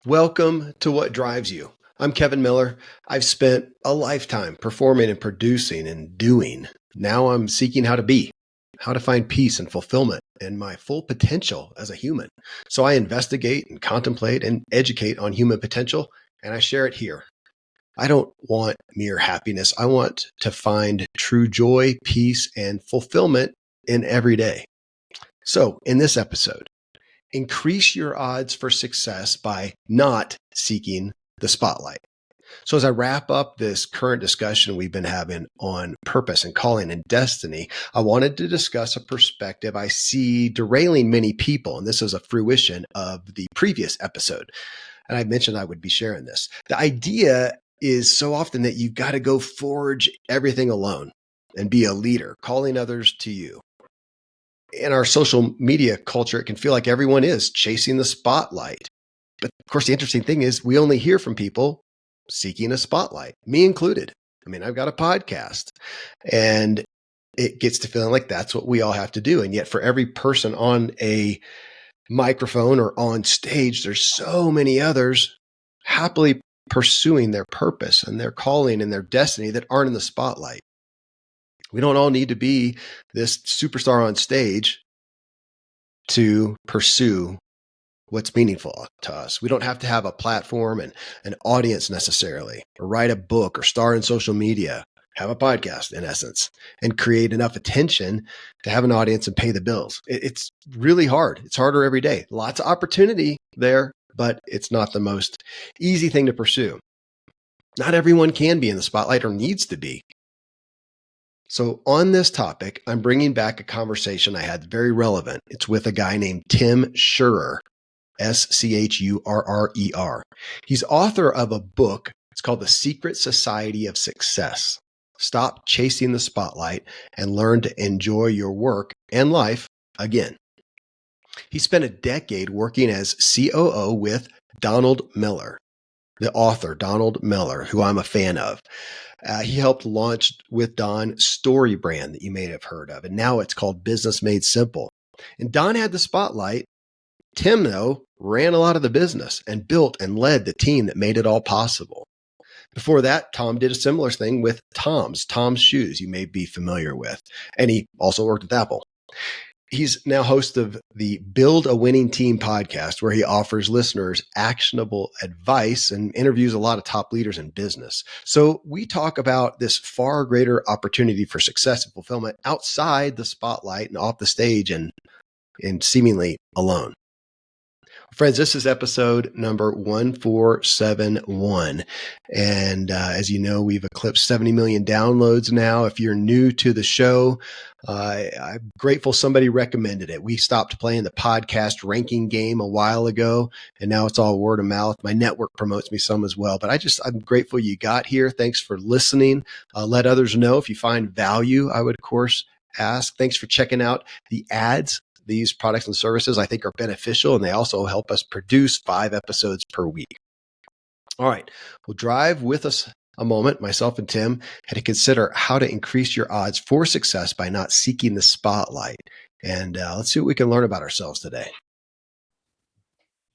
Welcome to What Drives You. I'm Kevin Miller. I've spent a lifetime performing and producing and doing. Now I'm seeking how to be, how to find peace and fulfillment and my full potential as a human. So I investigate and contemplate and educate on human potential, and I share it here. I don't want mere happiness. I want to find true joy, peace, and fulfillment in every day. So in this episode, increase your odds for success by not seeking the spotlight. So as I wrap up this current discussion we've been having on purpose and calling and destiny, I wanted to discuss a perspective I see derailing many people. And this is a fruition of the previous episode. And I mentioned I would be sharing this. The idea is so often that you've got to go forge everything alone and be a leader, calling others to you. In our social media culture, it can feel like everyone is chasing the spotlight. But of course, the interesting thing is we only hear from people seeking a spotlight, me included. I mean, I've got a podcast and it gets to feeling like that's what we all have to do. And yet for every person on a microphone or on stage, there's so many others happily pursuing their purpose and their calling and their destiny that aren't in the spotlight. We don't all need to be this superstar on stage to pursue what's meaningful to us. We don't have to have a platform and an audience necessarily, or write a book or star in social media, have a podcast in essence, and create enough attention to have an audience and pay the bills. It's really hard. It's harder every day. Lots of opportunity there, but it's not the most easy thing to pursue. Not everyone can be in the spotlight or needs to be. So on this topic, I'm bringing back a conversation I had very relevant. It's with a guy named Tim Schurrer, Schurrer. He's author of a book. It's called The Secret Society of Success. Stop chasing the spotlight and learn to enjoy your work and life again. He spent a decade working as COO with Donald Miller, the author, Donald Miller, who I'm a fan of. He helped launch with Don Story Brand that you may have heard of. And now it's called Business Made Simple. And Don had the spotlight. Tim, though, ran a lot of the business and built and led the team that made it all possible. Before that, Tom did a similar thing with Tom's Shoes, you may be familiar with. And he also worked with Apple. He's now host of the Build a Winning Team podcast, where he offers listeners actionable advice and interviews a lot of top leaders in business. So we talk about this far greater opportunity for success and fulfillment outside the spotlight and off the stage and seemingly alone. Friends, this is episode number 1471. And as you know, we've eclipsed 70 million downloads now. If you're new to the show, I'm grateful somebody recommended it. We stopped playing the podcast ranking game a while ago, and now it's all word of mouth. My network promotes me some as well. But I'm grateful you got here. Thanks for listening. Let others know if you find value, I would, of course, ask. Thanks for checking out the ads. These products and services I think are beneficial, and they also help us produce 5 episodes per week. All right, we'll drive with us a moment. Myself and Tim had to consider how to increase your odds for success by not seeking the spotlight. And let's see what we can learn about ourselves today.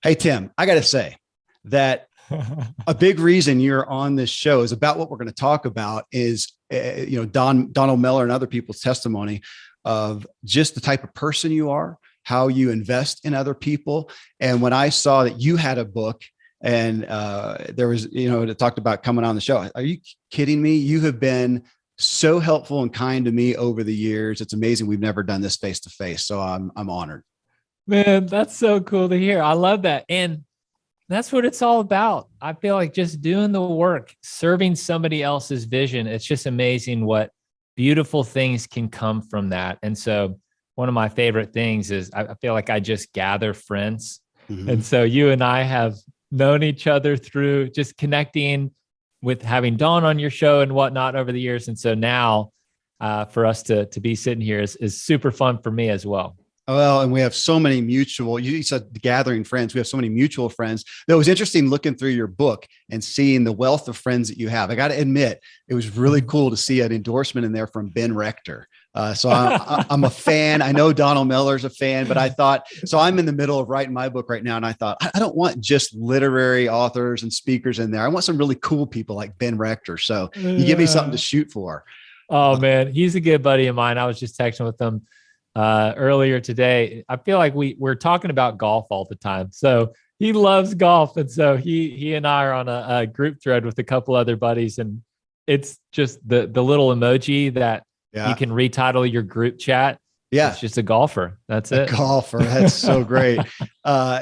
Hey, Tim, I got to say that a big reason you're on this show is about what we're going to talk about is, Donald Miller and other people's testimony of just the type of person you are, how you invest in other people. And when I saw that you had a book and there was, it talked about coming on the show. Are you kidding me? You have been so helpful and kind to me over the years. It's amazing. We've never done this face to face. So I'm honored. Man, that's so cool to hear. I love that. And that's what it's all about. I feel like just doing the work, serving somebody else's vision. It's just amazing what beautiful things can come from that. And so one of my favorite things is I feel like I just gather friends. Mm-hmm. And so you and I have known each other through just connecting with having Dawn on your show and whatnot over the years. And so now for us to be sitting here is super fun for me as well. Well, and we have so many mutual, you said gathering friends. We have so many mutual friends. That was interesting looking through your book and seeing the wealth of friends that you have. I got to admit, it was really cool to see an endorsement in there from Ben Rector I'm a fan. I know Donald Miller's a fan, but I thought, so I'm in the middle of writing my book right now. And I thought, I don't want just literary authors and speakers in there. I want some really cool people like Ben Rector. So you give me something to shoot for. Oh man, he's a good buddy of mine. I was just texting with him earlier today. I feel like we're talking about golf all the time. So he loves golf. And so he and I are on a group thread with a couple other buddies. And it's just the little emoji that you can retitle your group chat. Yeah. It's just a golfer. That's it. Golfer. That's so great.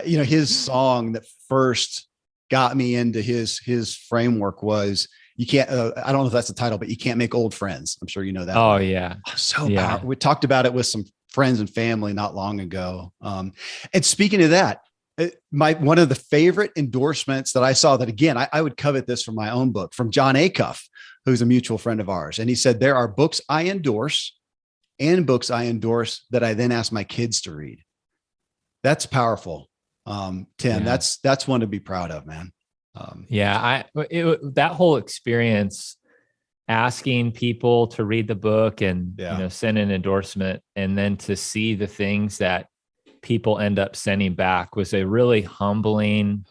His song that first got me into his framework was, you can't, I don't know if that's the title, but you can't make old friends. I'm sure you know that. Oh yeah. So powerful. We talked about it with some friends and family not long ago. And speaking of that, one of the favorite endorsements that I saw, that again, I would covet this for my own book, from John Acuff, who's a mutual friend of ours. And he said, there are books I endorse and books I endorse that I then ask my kids to read. That's powerful. Tim, that's one to be proud of, man. That whole experience, asking people to read the book and send an endorsement, and then to see the things that people end up sending back, was a really humbling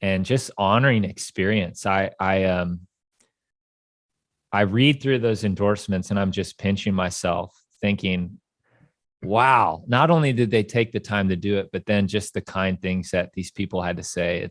and just honoring experience. I read through those endorsements and I'm just pinching myself, thinking, wow, not only did they take the time to do it, but then just the kind things that these people had to say.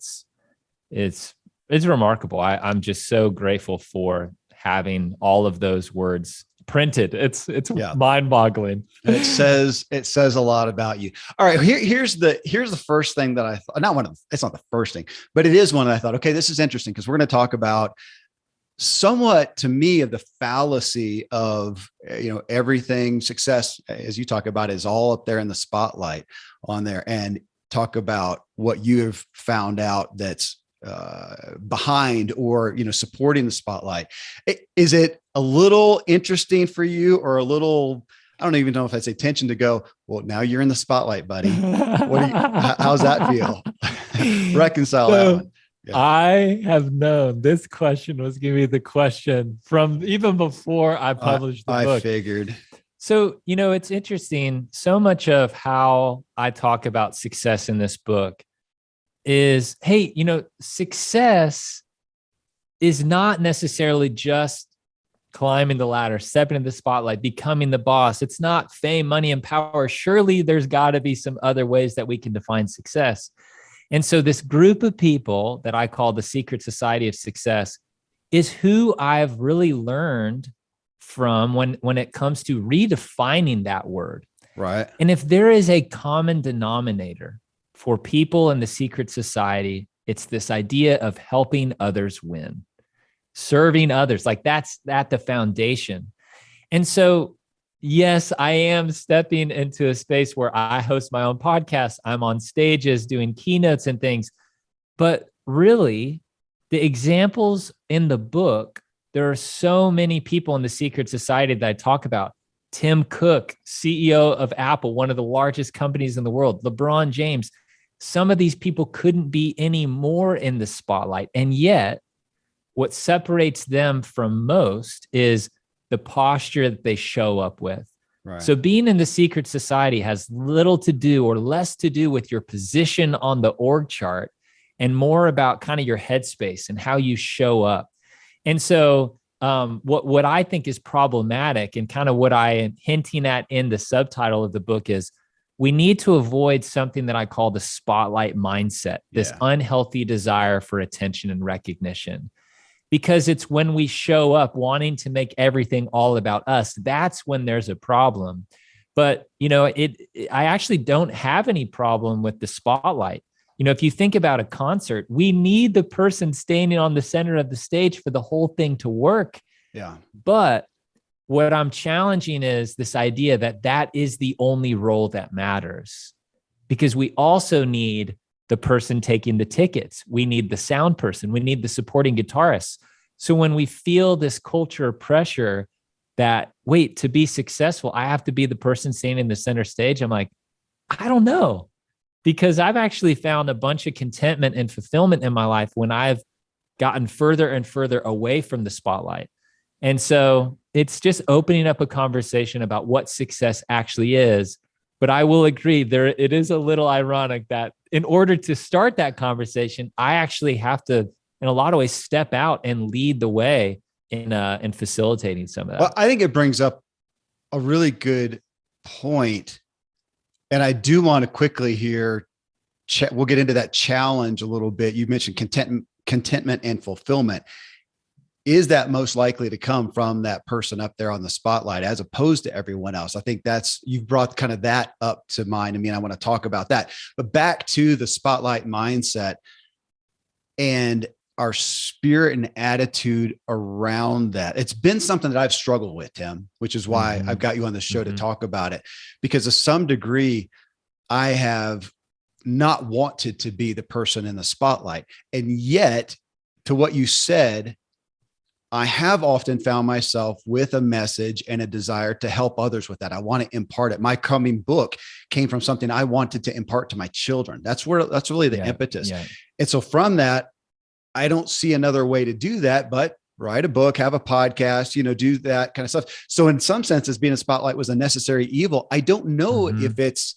It's remarkable. I'm just so grateful for having all of those words printed. It's mind-boggling. It says a lot about you. All right, here's the first thing that I thought. It's not the first thing, but it is one that I thought, okay, this is interesting, because we're going to talk about somewhat, to me, of the fallacy of, everything success, as you talk about, is all up there in the spotlight on there, and talk about what you have found out that's behind or supporting the spotlight. Is it a little interesting for you, or a little, I don't even know if I'd say tension, to go, well, now you're in the spotlight, buddy? How's that feel? Reconcile that one. Yeah. I have known this question was going to be the question from even before I published the book. I figured. So, it's interesting. So much of how I talk about success in this book is, hey, success is not necessarily just climbing the ladder, stepping in the spotlight, becoming the boss. It's not fame, money, and power. Surely there's got to be some other ways that we can define success. And so this group of people that I call the secret society of success is who I've really learned from when it comes to redefining that word. Right. And if there is a common denominator for people in the secret society, it's this idea of helping others win, serving others. Like that's at the foundation. And so, yes, I am stepping into a space where I host my own podcast. I'm on stages doing keynotes and things. But really, the examples in the book, there are so many people in the secret society that I talk about. Tim Cook, CEO of Apple, one of the largest companies in the world. LeBron James. Some of these people couldn't be any more in the spotlight. And yet, what separates them from most is the posture that they show up with. Right. So being in the secret society has little to do or less to do with your position on the org chart, and more about kind of your headspace and how you show up. And so what I think is problematic, and kind of what I am hinting at in the subtitle of the book, is we need to avoid something that I call the spotlight mindset, this unhealthy desire for attention and recognition. Because it's when we show up wanting to make everything all about us, that's when there's a problem. But, I actually don't have any problem with the spotlight. If you think about a concert, we need the person standing on the center of the stage for the whole thing to work. Yeah. But what I'm challenging is this idea that is the only role that matters, because we also need the person taking the tickets. We need the sound person. We need the supporting guitarists. So when we feel this culture of pressure that, wait, to be successful, I have to be the person standing in the center stage, I'm like, I don't know. Because I've actually found a bunch of contentment and fulfillment in my life when I've gotten further and further away from the spotlight. And so it's just opening up a conversation about what success actually is. But I will agree, it is a little ironic that in order to start that conversation, I actually have to, in a lot of ways, step out and lead the way in facilitating some of that. Well, I think it brings up a really good point. And I do want to quickly here, we'll get into that challenge a little bit. You mentioned contentment and fulfillment. Is that most likely to come from that person up there on the spotlight as opposed to everyone else? I think you've brought kind of that up to mind. I mean, I want to talk about that, but back to the spotlight mindset and our spirit and attitude around that. It's been something that I've struggled with, Tim, which is why I've got you on the show to talk about it, because to some degree, I have not wanted to be the person in the spotlight. And yet, to what you said, I have often found myself with a message and a desire to help others with that. I want to impart it. My coming book came from something I wanted to impart to my children. That's really the impetus. Yeah. And so from that, I don't see another way to do that, but write a book, have a podcast, do that kind of stuff. So in some senses, being a spotlight was a necessary evil. I don't know if it's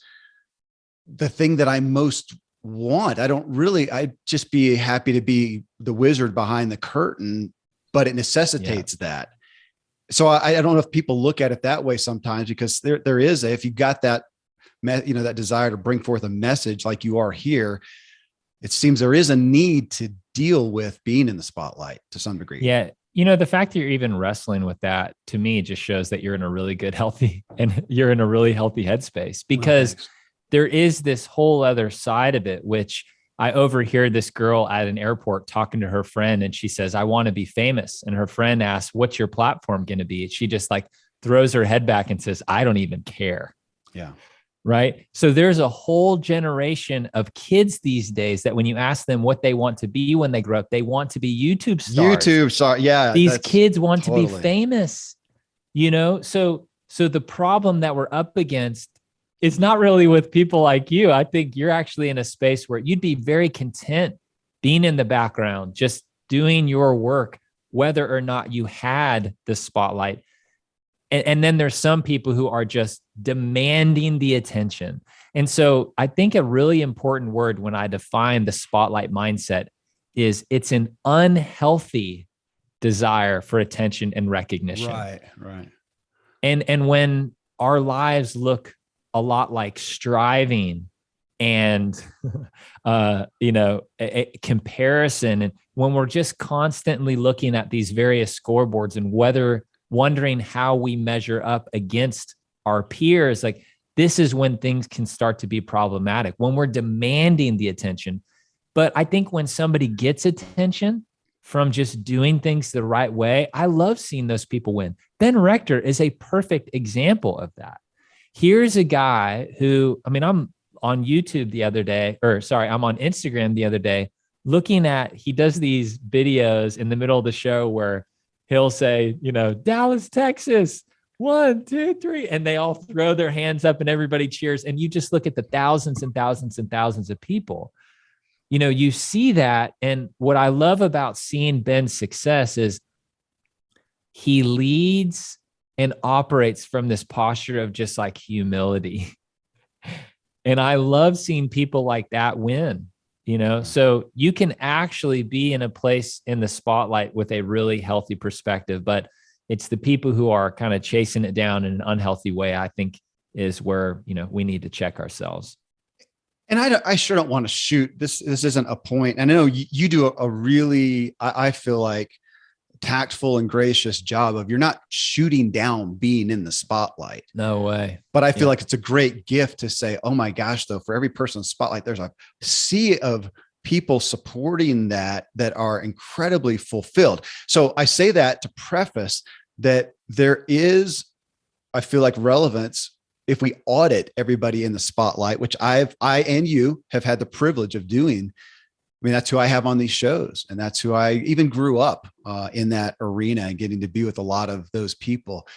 the thing that I most want. I'd just be happy to be the wizard behind the curtain, but it necessitates that. So I don't know if people look at it that way sometimes, because there is if you got that, that desire to bring forth a message like you are here, it seems there is a need to deal with being in the spotlight to some degree. Yeah. The fact that you're even wrestling with that, to me, just shows that you're in a really healthy headspace, because there is this whole other side of it, which I overhear this girl at an airport talking to her friend, and she says, I want to be famous. And her friend asks, what's your platform going to be? And she just throws her head back and says, I don't even care. Yeah. Right. So there's a whole generation of kids these days that when you ask them what they want to be when they grow up, they want to be YouTube stars. Yeah. These kids want to be famous, So the problem that we're up against is not really with people like you. I think you're actually in a space where you'd be very content being in the background, just doing your work, whether or not you had the spotlight. And then there's some people who are just demanding the attention. And so I think a really important word when I define the spotlight mindset is it's an unhealthy desire for attention and recognition. Right. And when our lives look a lot like striving and, a comparison, and when we're just constantly looking at these various scoreboards and wondering how we measure up against our peers, this is when things can start to be problematic, when we're demanding the attention. But I think when somebody gets attention from just doing things the right way, I love seeing those people win. Ben Rector is a perfect example of that. Here's a guy who, I'm on YouTube I'm on Instagram the other day, he does these videos in the middle of the show where he'll say, Dallas, Texas, 1, 2, 3. And they all throw their hands up and everybody cheers. And you just look at the thousands and thousands and thousands of people. You see that. And what I love about seeing Ben's success is he leads and operates from this posture of just humility. And I love seeing people like that win. So you can actually be in a place in the spotlight with a really healthy perspective, but it's the people who are kind of chasing it down in an unhealthy way, I think, is where, we need to check ourselves. And I sure don't want to shoot this. This isn't a point. And I know you do a really, I feel like, tactful and gracious job of, you're not shooting down being in the spotlight. No way. But I feel like it's a great gift to say, oh my gosh, though, for every person in the spotlight, there's a sea of people supporting that are incredibly fulfilled. So I say that to preface that there is, I feel like, relevance if we audit everybody in the spotlight, which I and you have had the privilege of doing. That's who I have on these shows. And that's who I even grew up in that arena and getting to be with a lot of those people.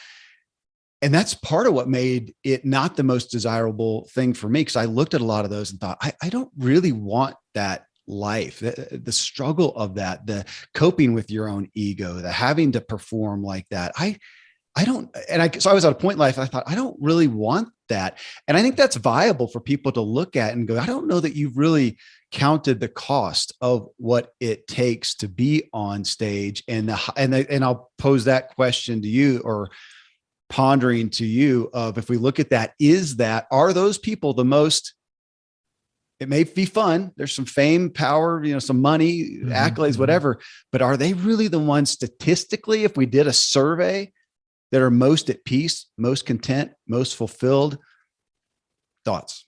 And that's part of what made it not the most desirable thing for me, because I looked at a lot of those and thought, I don't really want that life, the struggle of that, the coping with your own ego, the having to perform like that. So I was at a point in life, I thought, I don't really want that. And I think that's viable for people to look at and go, I don't know that you've really counted the cost of what it takes to be on stage. And I'll pose that question to you, or pondering to you, of, if we look at that, are those people the most, it may be fun, there's some fame, power, some money, accolades, whatever, but are they really the ones statistically, if we did a survey, that are most at peace, most content, most fulfilled? Thoughts?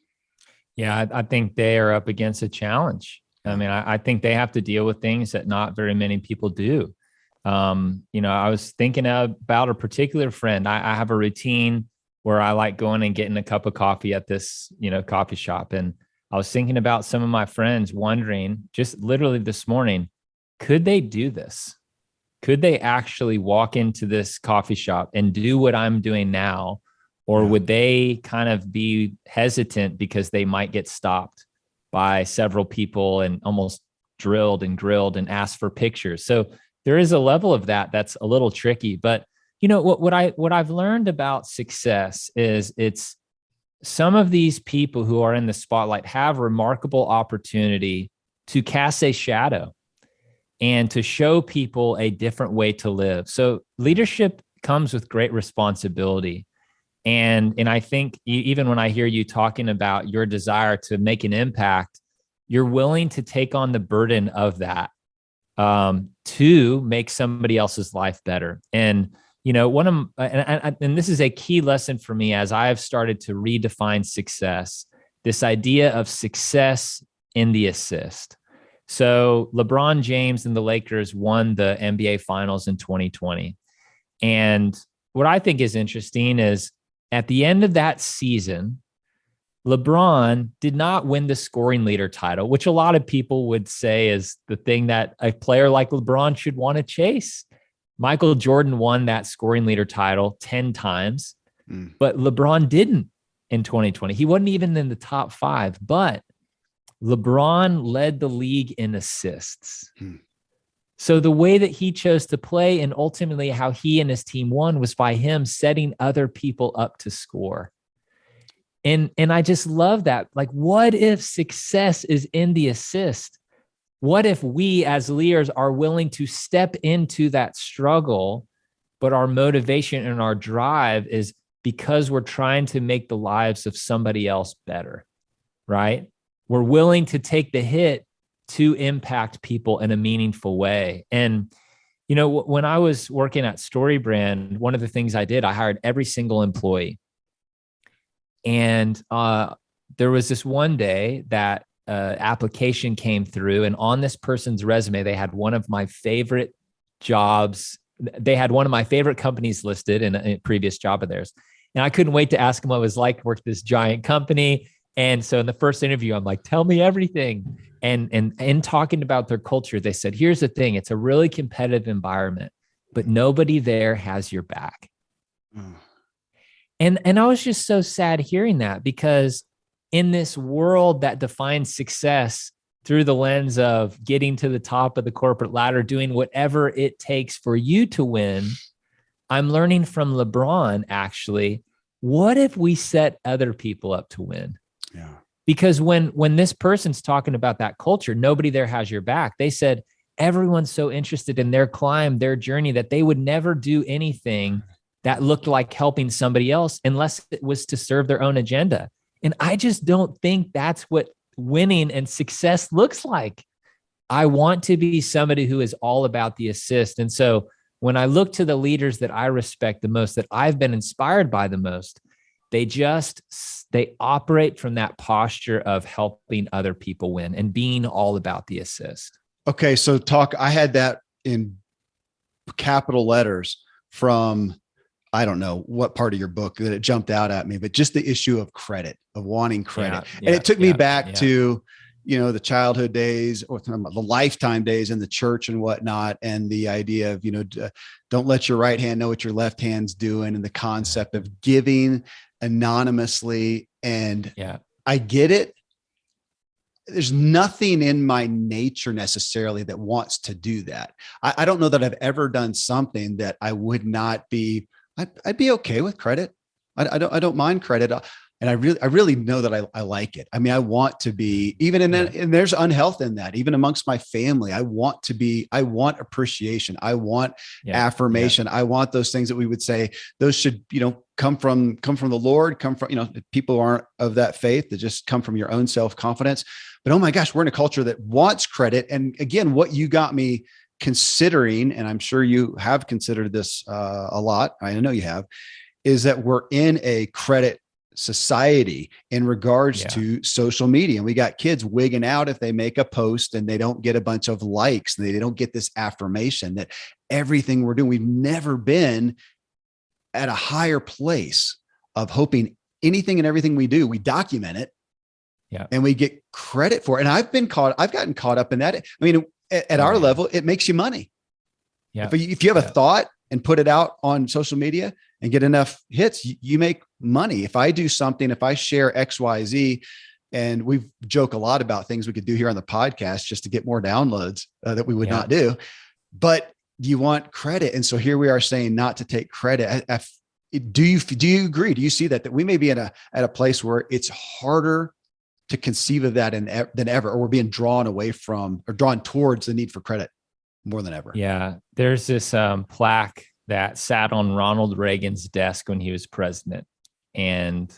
Yeah, I think they are up against a challenge. I mean, I think they have to deal with things that not very many people do. I was thinking about a particular friend. I have a routine where I like going and getting a cup of coffee at this, coffee shop. And I was thinking about some of my friends, wondering, just literally this morning, could they do this? Could they actually walk into this coffee shop and do what I'm doing now? Or would they kind of be hesitant because they might get stopped by several people and almost drilled and grilled and asked for pictures? So there is a level of that's a little tricky. But what I've learned about success is it's some of these people who are in the spotlight have remarkable opportunity to cast a shadow and to show people a different way to live. So leadership comes with great responsibility. And I think even when I hear you talking about your desire to make an impact, you're willing to take on the burden of that to make somebody else's life better. And and this is a key lesson for me as I have started to redefine success, this idea of success in the assist. So LeBron James and the Lakers won the NBA Finals in 2020. And what I think is interesting is at the end of that season, LeBron did not win the scoring leader title, which a lot of people would say is the thing that a player like LeBron should want to chase. Michael Jordan won that scoring leader title 10 times, but LeBron didn't in 2020. He wasn't even in the top 5, but LeBron led the league in assists. So the way that he chose to play and ultimately how he and his team won was by him setting other people up to score. And I just love that. Like, what if success is in the assist? What if we as leaders are willing to step into that struggle, but our motivation and our drive is because we're trying to make the lives of somebody else better, right? We're willing to take the hit to impact people in a meaningful way. And, when I was working at StoryBrand, one of the things I did, I hired every single employee. And there was this one day that application came through, and on this person's resume, they had one of my favorite jobs. They had one of my favorite companies listed in a previous job of theirs. And I couldn't wait to ask them what it was like to work at this giant company. And so in the first interview, I'm like, tell me everything. And in talking about their culture, they said, here's the thing. It's a really competitive environment, but nobody there has your back. And I was just so sad hearing that, because in this world that defines success through the lens of getting to the top of the corporate ladder, doing whatever it takes for you to win, I'm learning from LeBron, actually, what if we set other people up to win? Yeah. Because when this person's talking about that culture, nobody there has your back. They said everyone's so interested in their climb, their journey, that they would never do anything that looked like helping somebody else unless it was to serve their own agenda. And I just don't think that's what winning and success looks like. I want to be somebody who is all about the assist. And so when I look to the leaders that I respect the most, that I've been inspired by the most, they operate from that posture of helping other people win and being all about the assist. Okay. So I had that in capital letters from, I don't know what part of your book that it jumped out at me, but just the issue of credit, of wanting credit. And it took me back to, the childhood days or the lifetime days in the church and whatnot. And the idea of, don't let your right hand know what your left hand's doing. And the concept of giving anonymously. And I get it. there's nothing in my nature necessarily that wants to do that. I don't know that I've ever done something that I would not be, I'd be okay with credit. I don't mind credit. And I really know that I like it. I mean, I want to be, even in that, and there's unhealth in that, even amongst my family. I want appreciation. I want affirmation. I want those things that we would say, those should, come from the Lord, come from, people who aren't of that faith, that just come from your own self-confidence. But oh my gosh, we're in a culture that wants credit. And again, what you got me considering, and I'm sure you have considered this a lot, I know you have, is that we're in a credit society in regards to social media. And we got kids wigging out if they make a post and they don't get a bunch of likes, and they don't get this affirmation that everything we're doing, we've never been at a higher place of hoping anything and everything we do, we document it. Yeah. And we get credit for it. And I've gotten caught up in that. I mean, at our level, it makes you money. Yeah. If you have a thought and put it out on social media and get enough hits, you make money. If I do something, if I share X, Y, Z, and we joke a lot about things we could do here on the podcast just to get more downloads that we would not do, but you want credit. And so here we are saying not to take credit. Do you agree? Do you see that we may be at a place where it's harder to conceive of that than ever, or we're being drawn away from or drawn towards the need for credit more than ever? Yeah. There's this plaque that sat on Ronald Reagan's desk when he was president. And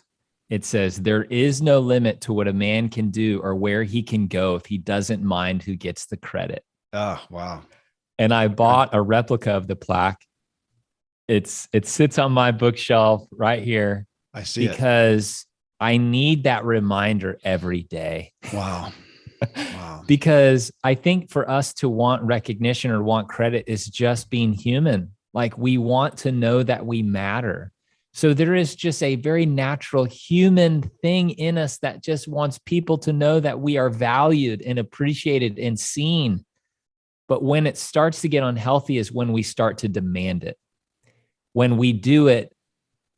it says, "There is no limit to what a man can do or where he can go if he doesn't mind who gets the credit." Oh, wow. And I bought a replica of the plaque. It sits on my bookshelf right here. I see because I need that reminder every day. Wow. Wow. Because I think for us to want recognition or want credit is just being human. Like, we want to know that we matter. So there is just a very natural human thing in us that just wants people to know that we are valued and appreciated and seen. But when it starts to get unhealthy is when we start to demand it. When we do it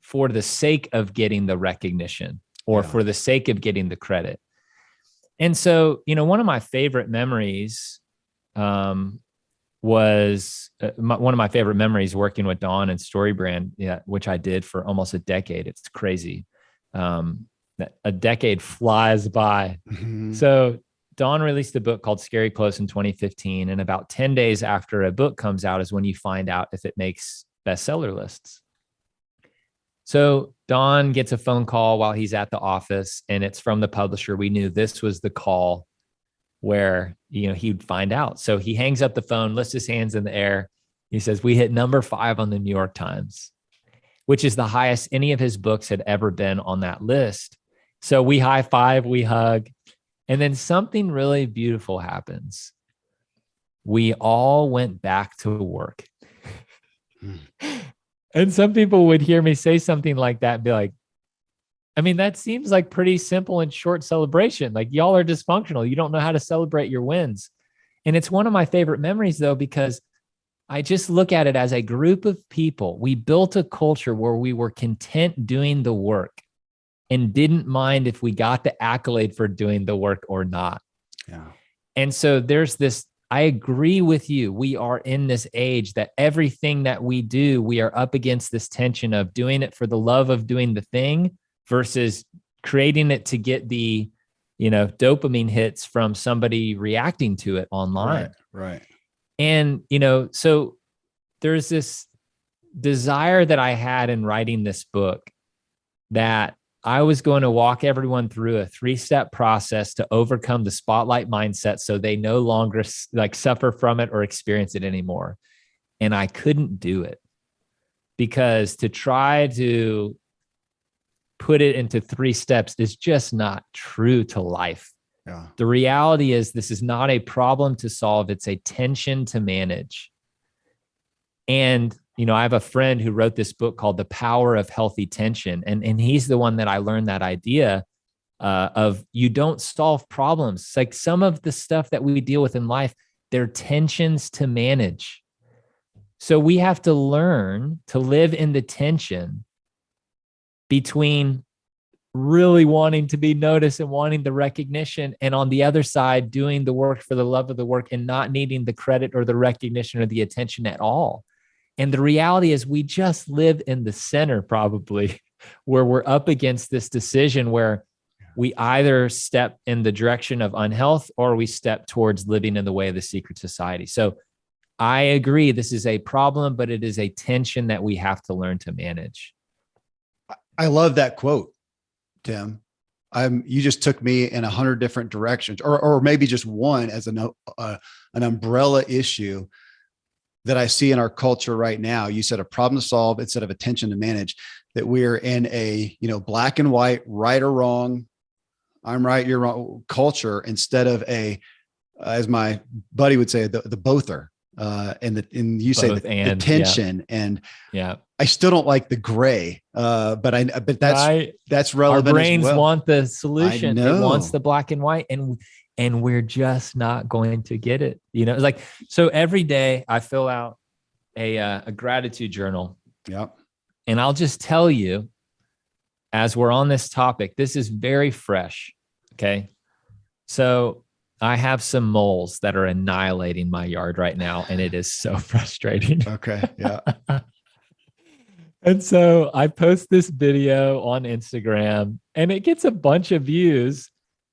for the sake of getting the recognition or for the sake of getting the credit. And so, one of my favorite memories was one of my favorite memories working with Dawn and StoryBrand, which I did for almost a decade. It's crazy. A decade flies by. Mm-hmm. So Dawn released a book called Scary Close in 2015. And about 10 days after a book comes out is when you find out if it makes bestseller lists. So Dawn gets a phone call while he's at the office, and it's from the publisher. We knew this was the call where, he'd find out. So he hangs up the phone, lifts his hands in the air. He says, "We hit number 5 on the New York Times," which is the highest any of his books had ever been on that list. So we high five, we hug, and then something really beautiful happens. We all went back to work. And some people would hear me say something like that and be like, I mean, that seems like pretty simple and short celebration. Like, y'all are dysfunctional. You don't know how to celebrate your wins. And it's one of my favorite memories, though, because I just look at it as a group of people. We built a culture where we were content doing the work and didn't mind if we got the accolade for doing the work or not. Yeah. And so there's this, I agree with you. We are in this age that everything that we do, we are up against this tension of doing it for the love of doing the thing versus creating it to get the, dopamine hits from somebody reacting to it online. Right. And, so there's this desire that I had in writing this book that I was going to walk everyone through a 3-step process to overcome the spotlight mindset so they no longer suffer from it or experience it anymore. And I couldn't do it because to try to put it into 3 steps is just not true to life. Yeah. The reality is this is not a problem to solve. It's a tension to manage. And I have a friend who wrote this book called The Power of Healthy Tension. And he's the one that I learned that idea of you don't solve problems. It's like some of the stuff that we deal with in life, they're tensions to manage. So we have to learn to live in the tension between really wanting to be noticed and wanting the recognition. And on the other side, doing the work for the love of the work and not needing the credit or the recognition or the attention at all. And the reality is we just live in the center probably where we're up against this decision where we either step in the direction of unhealth or we step towards living in the way of the secret society. So I agree, this is a problem, but it is a tension that we have to learn to manage. I love that quote, Tim. You just took me in 100 different directions, or maybe just one as an umbrella issue that I see in our culture right now. You said a problem to solve instead of a tension to manage, that we're in a, black and white, right or wrong, I'm right, you're wrong culture, instead of a, as my buddy would say, the bother. And you say the tension, yeah. And yeah, I still don't like the gray, but that's relevant. Our brains as well. want the solution. It wants the black and white, and we're just not going to get it. It's like, so every day I fill out a gratitude journal. Yep. And I'll just tell you, as we're on this topic, this is very fresh. Okay. So I have some moles that are annihilating my yard right now, and it is so frustrating. Okay. Yeah. And so I post this video on Instagram and it gets a bunch of views,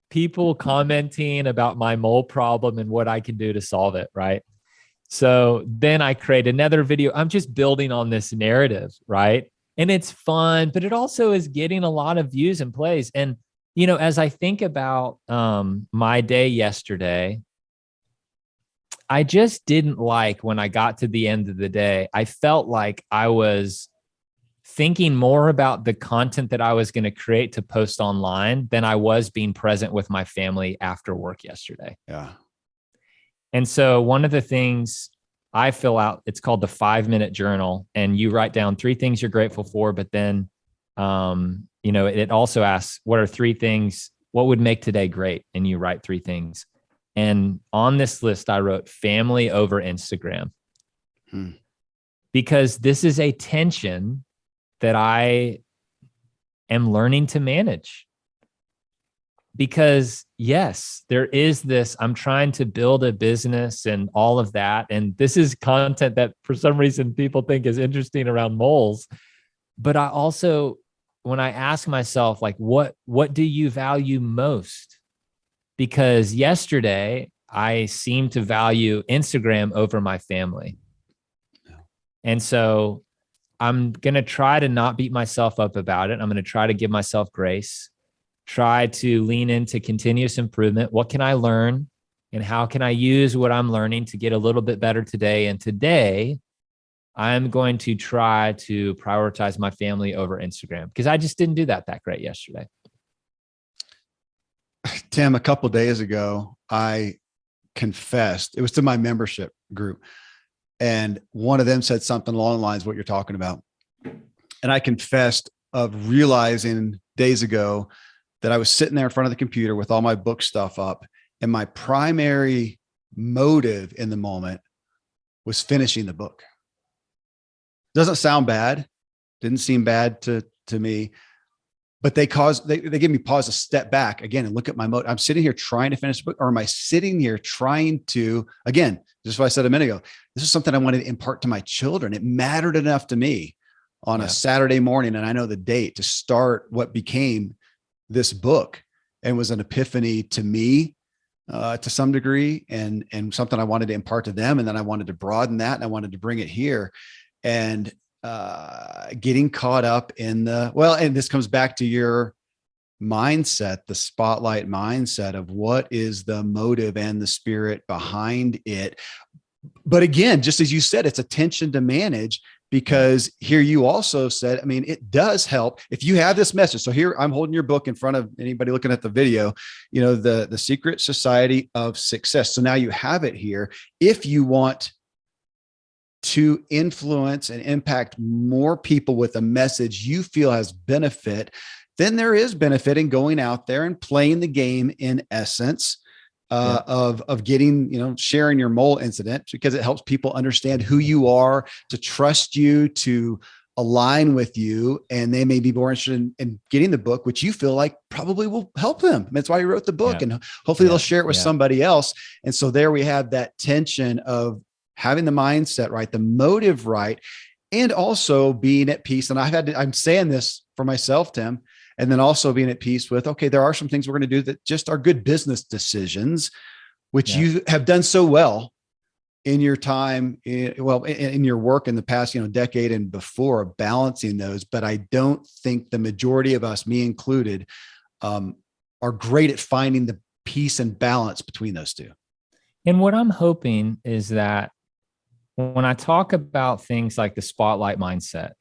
people commenting about my mole problem and what I can do to solve it. Right. So then I create another video. I'm just building on this narrative. Right. And it's fun, but it also is getting a lot of views and plays. And, as I think about my day yesterday, I just didn't like when I got to the end of the day, I felt like I was thinking more about the content that I was going to create to post online than I was being present with my family after work yesterday. Yeah. And so one of the things I fill out, it's called the 5-minute journal, and you write down 3 things you're grateful for, but then, it also asks, what are 3 things, what would make today great? And you write 3 things. And on this list, I wrote family over Instagram, because this is a tension that I am learning to manage. Because yes, there is this, I'm trying to build a business and all of that. And this is content that for some reason people think is interesting around moles. But I also, when I ask myself, like, what do you value most? Because yesterday I seemed to value Instagram over my family. And so I'm going to try to not beat myself up about it. I'm going to try to give myself grace, try to lean into continuous improvement. What can I learn and how can I use what I'm learning to get a little bit better today? And today I'm going to try to prioritize my family over Instagram, because I just didn't do that great yesterday. Tim, a couple of days ago, I confessed, it was to my membership group. And one of them said something along the lines of what you're talking about. And I confessed of realizing days ago that I was sitting there in front of the computer with all my book stuff up. And my primary motive in the moment was finishing the book. Doesn't sound bad. Didn't seem bad to me. But they give me pause to step back again and look at my motive. I'm sitting here trying to finish the book, or am I sitting here trying to, again, just what I said a minute ago, this is something I wanted to impart to my children. It mattered enough to me on a Saturday morning, and I know the date, to start what became this book, and was an epiphany to me to some degree, and something I wanted to impart to them. And then I wanted to broaden that, and I wanted to bring it here. And getting caught up in and this comes back to your mindset, the spotlight mindset of what is the motive and the spirit behind it. But again, just as you said, it's a tension to manage, because here you also said, I mean, it does help if you have this message. So here I'm holding your book in front of anybody looking at the video, the Secret Society of Success. So now you have it here. If you want to influence and impact more people with a message you feel has benefit, then there is benefit in going out there and playing the game, in essence, of getting, sharing your mole incident, because it helps people understand who you are, to trust you, to align with you, and they may be more interested in getting the book, which you feel like probably will help them. That's why you wrote the book, and hopefully they'll share it with somebody else. And so there we have that tension of having the mindset right, the motive right, and also being at peace. And I'm saying this for myself, Tim, and then also being at peace with, okay, there are some things we're going to do that just are good business decisions, which you have done so well in your time, in your work in the past, decade and before, balancing those. But I don't think the majority of us, me included, are great at finding the peace and balance between those two. And what I'm hoping is that when I talk about things like the spotlight mindset,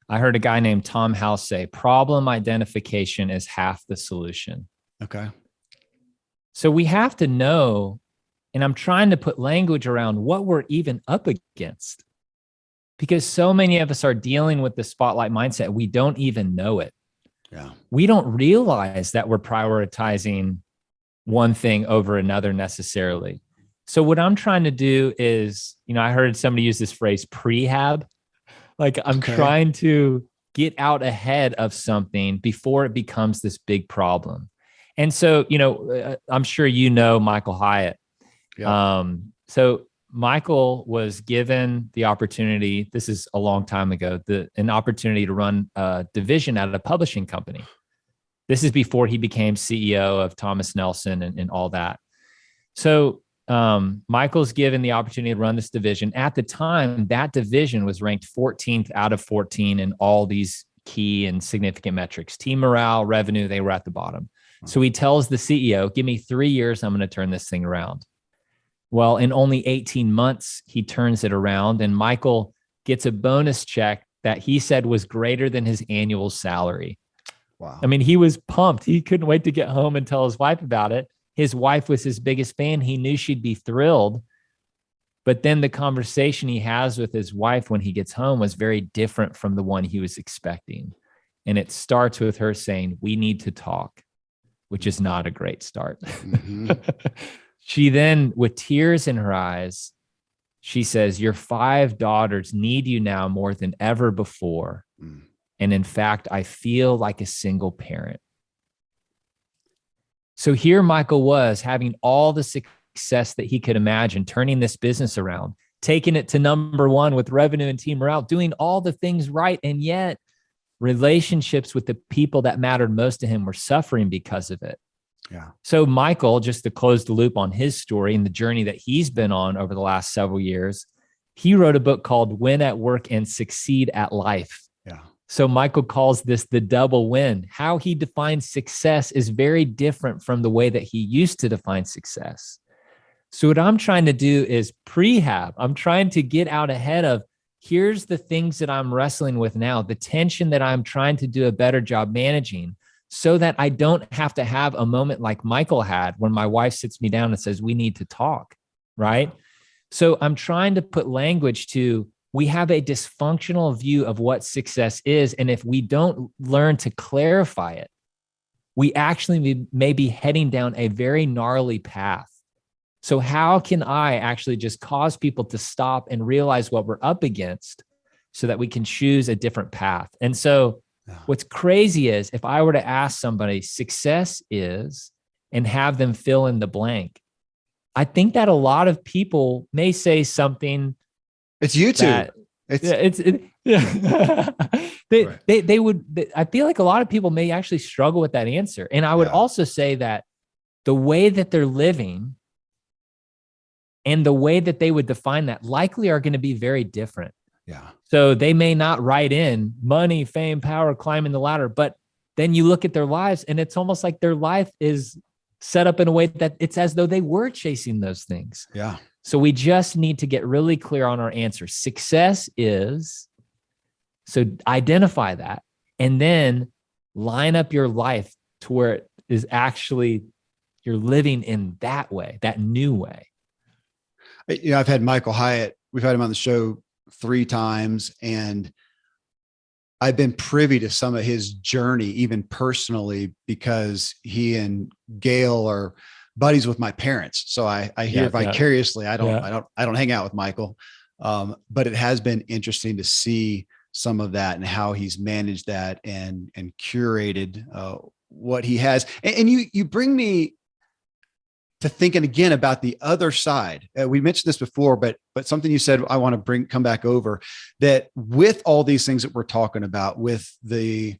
I heard a guy named Tom House say, problem identification is half the solution. Okay. So we have to know, and I'm trying to put language around what we're even up against, because so many of us are dealing with the spotlight mindset. We don't even know it. Yeah. We don't realize that we're prioritizing one thing over another necessarily. So what I'm trying to do is, I heard somebody use this phrase, prehab. Like I'm trying to get out ahead of something before it becomes this big problem. And so, I'm sure Michael Hyatt. Yeah. So Michael was given the opportunity, this is a long time ago, an opportunity to run a division at a publishing company. This is before he became CEO of Thomas Nelson and all that. So Michael's given the opportunity to run this division. At the time, that division was ranked 14th out of 14 in all these key and significant metrics. Team morale, revenue, they were at the bottom. So he tells the CEO, give me 3 years, I'm going to turn this thing around. Well, in only 18 months, he turns it around, and Michael gets a bonus check that he said was greater than his annual salary. Wow. I mean, he was pumped. He couldn't wait to get home and tell his wife about it. His wife was his biggest fan. He knew she'd be thrilled. But then the conversation he has with his wife when he gets home was very different from the one he was expecting. And it starts with her saying, we need to talk, which is not a great start. Mm-hmm. She then, with tears in her eyes, she says, your 5 daughters need you now more than ever before. Mm. And in fact, I feel like a single parent. So here Michael was having all the success that he could imagine, turning this business around, taking it to number 1 with revenue and team morale, doing all the things right. And yet relationships with the people that mattered most to him were suffering because of it. Yeah. So Michael, just to close the loop on his story and the journey that he's been on over the last several years, he wrote a book called Win at Work and Succeed at Life. Yeah. So Michael calls this the double win. How he defines success is very different from the way that he used to define success. So what I'm trying to do is prehab. I'm trying to get out ahead of, here's the things that I'm wrestling with now, the tension that I'm trying to do a better job managing, so that I don't have to have a moment like Michael had when my wife sits me down and says, we need to talk, right? So I'm trying to put language to, we have a dysfunctional view of what success is. And if we don't learn to clarify it, we actually may be heading down a very gnarly path. So how can I actually just cause people to stop and realize what we're up against so that we can choose a different path? And so what's crazy is if I were to ask somebody, success is, and have them fill in the blank, I think that a lot of people may say something. It's YouTube. They would. I feel like a lot of people may actually struggle with that answer. And I would also say that the way that they're living and the way that they would define that likely are going to be very different. Yeah. So they may not write in money, fame, power, climbing the ladder, but then you look at their lives and it's almost like their life is set up in a way that it's as though they were chasing those things. Yeah. So we just need to get really clear on our answer. Success is, so identify that and then line up your life to where it is actually, you're living in that way, that new way. I've had Michael Hyatt, we've had him on the show 3 times, and I've been privy to some of his journey, even personally, because he and Gail are buddies with my parents. So I hear vicariously. I don't hang out with Michael. But it has been interesting to see some of that and how he's managed that and curated what he has. And you bring me to thinking again about the other side. We mentioned this before, but something you said I want to come back over, that with all these things that we're talking about, with the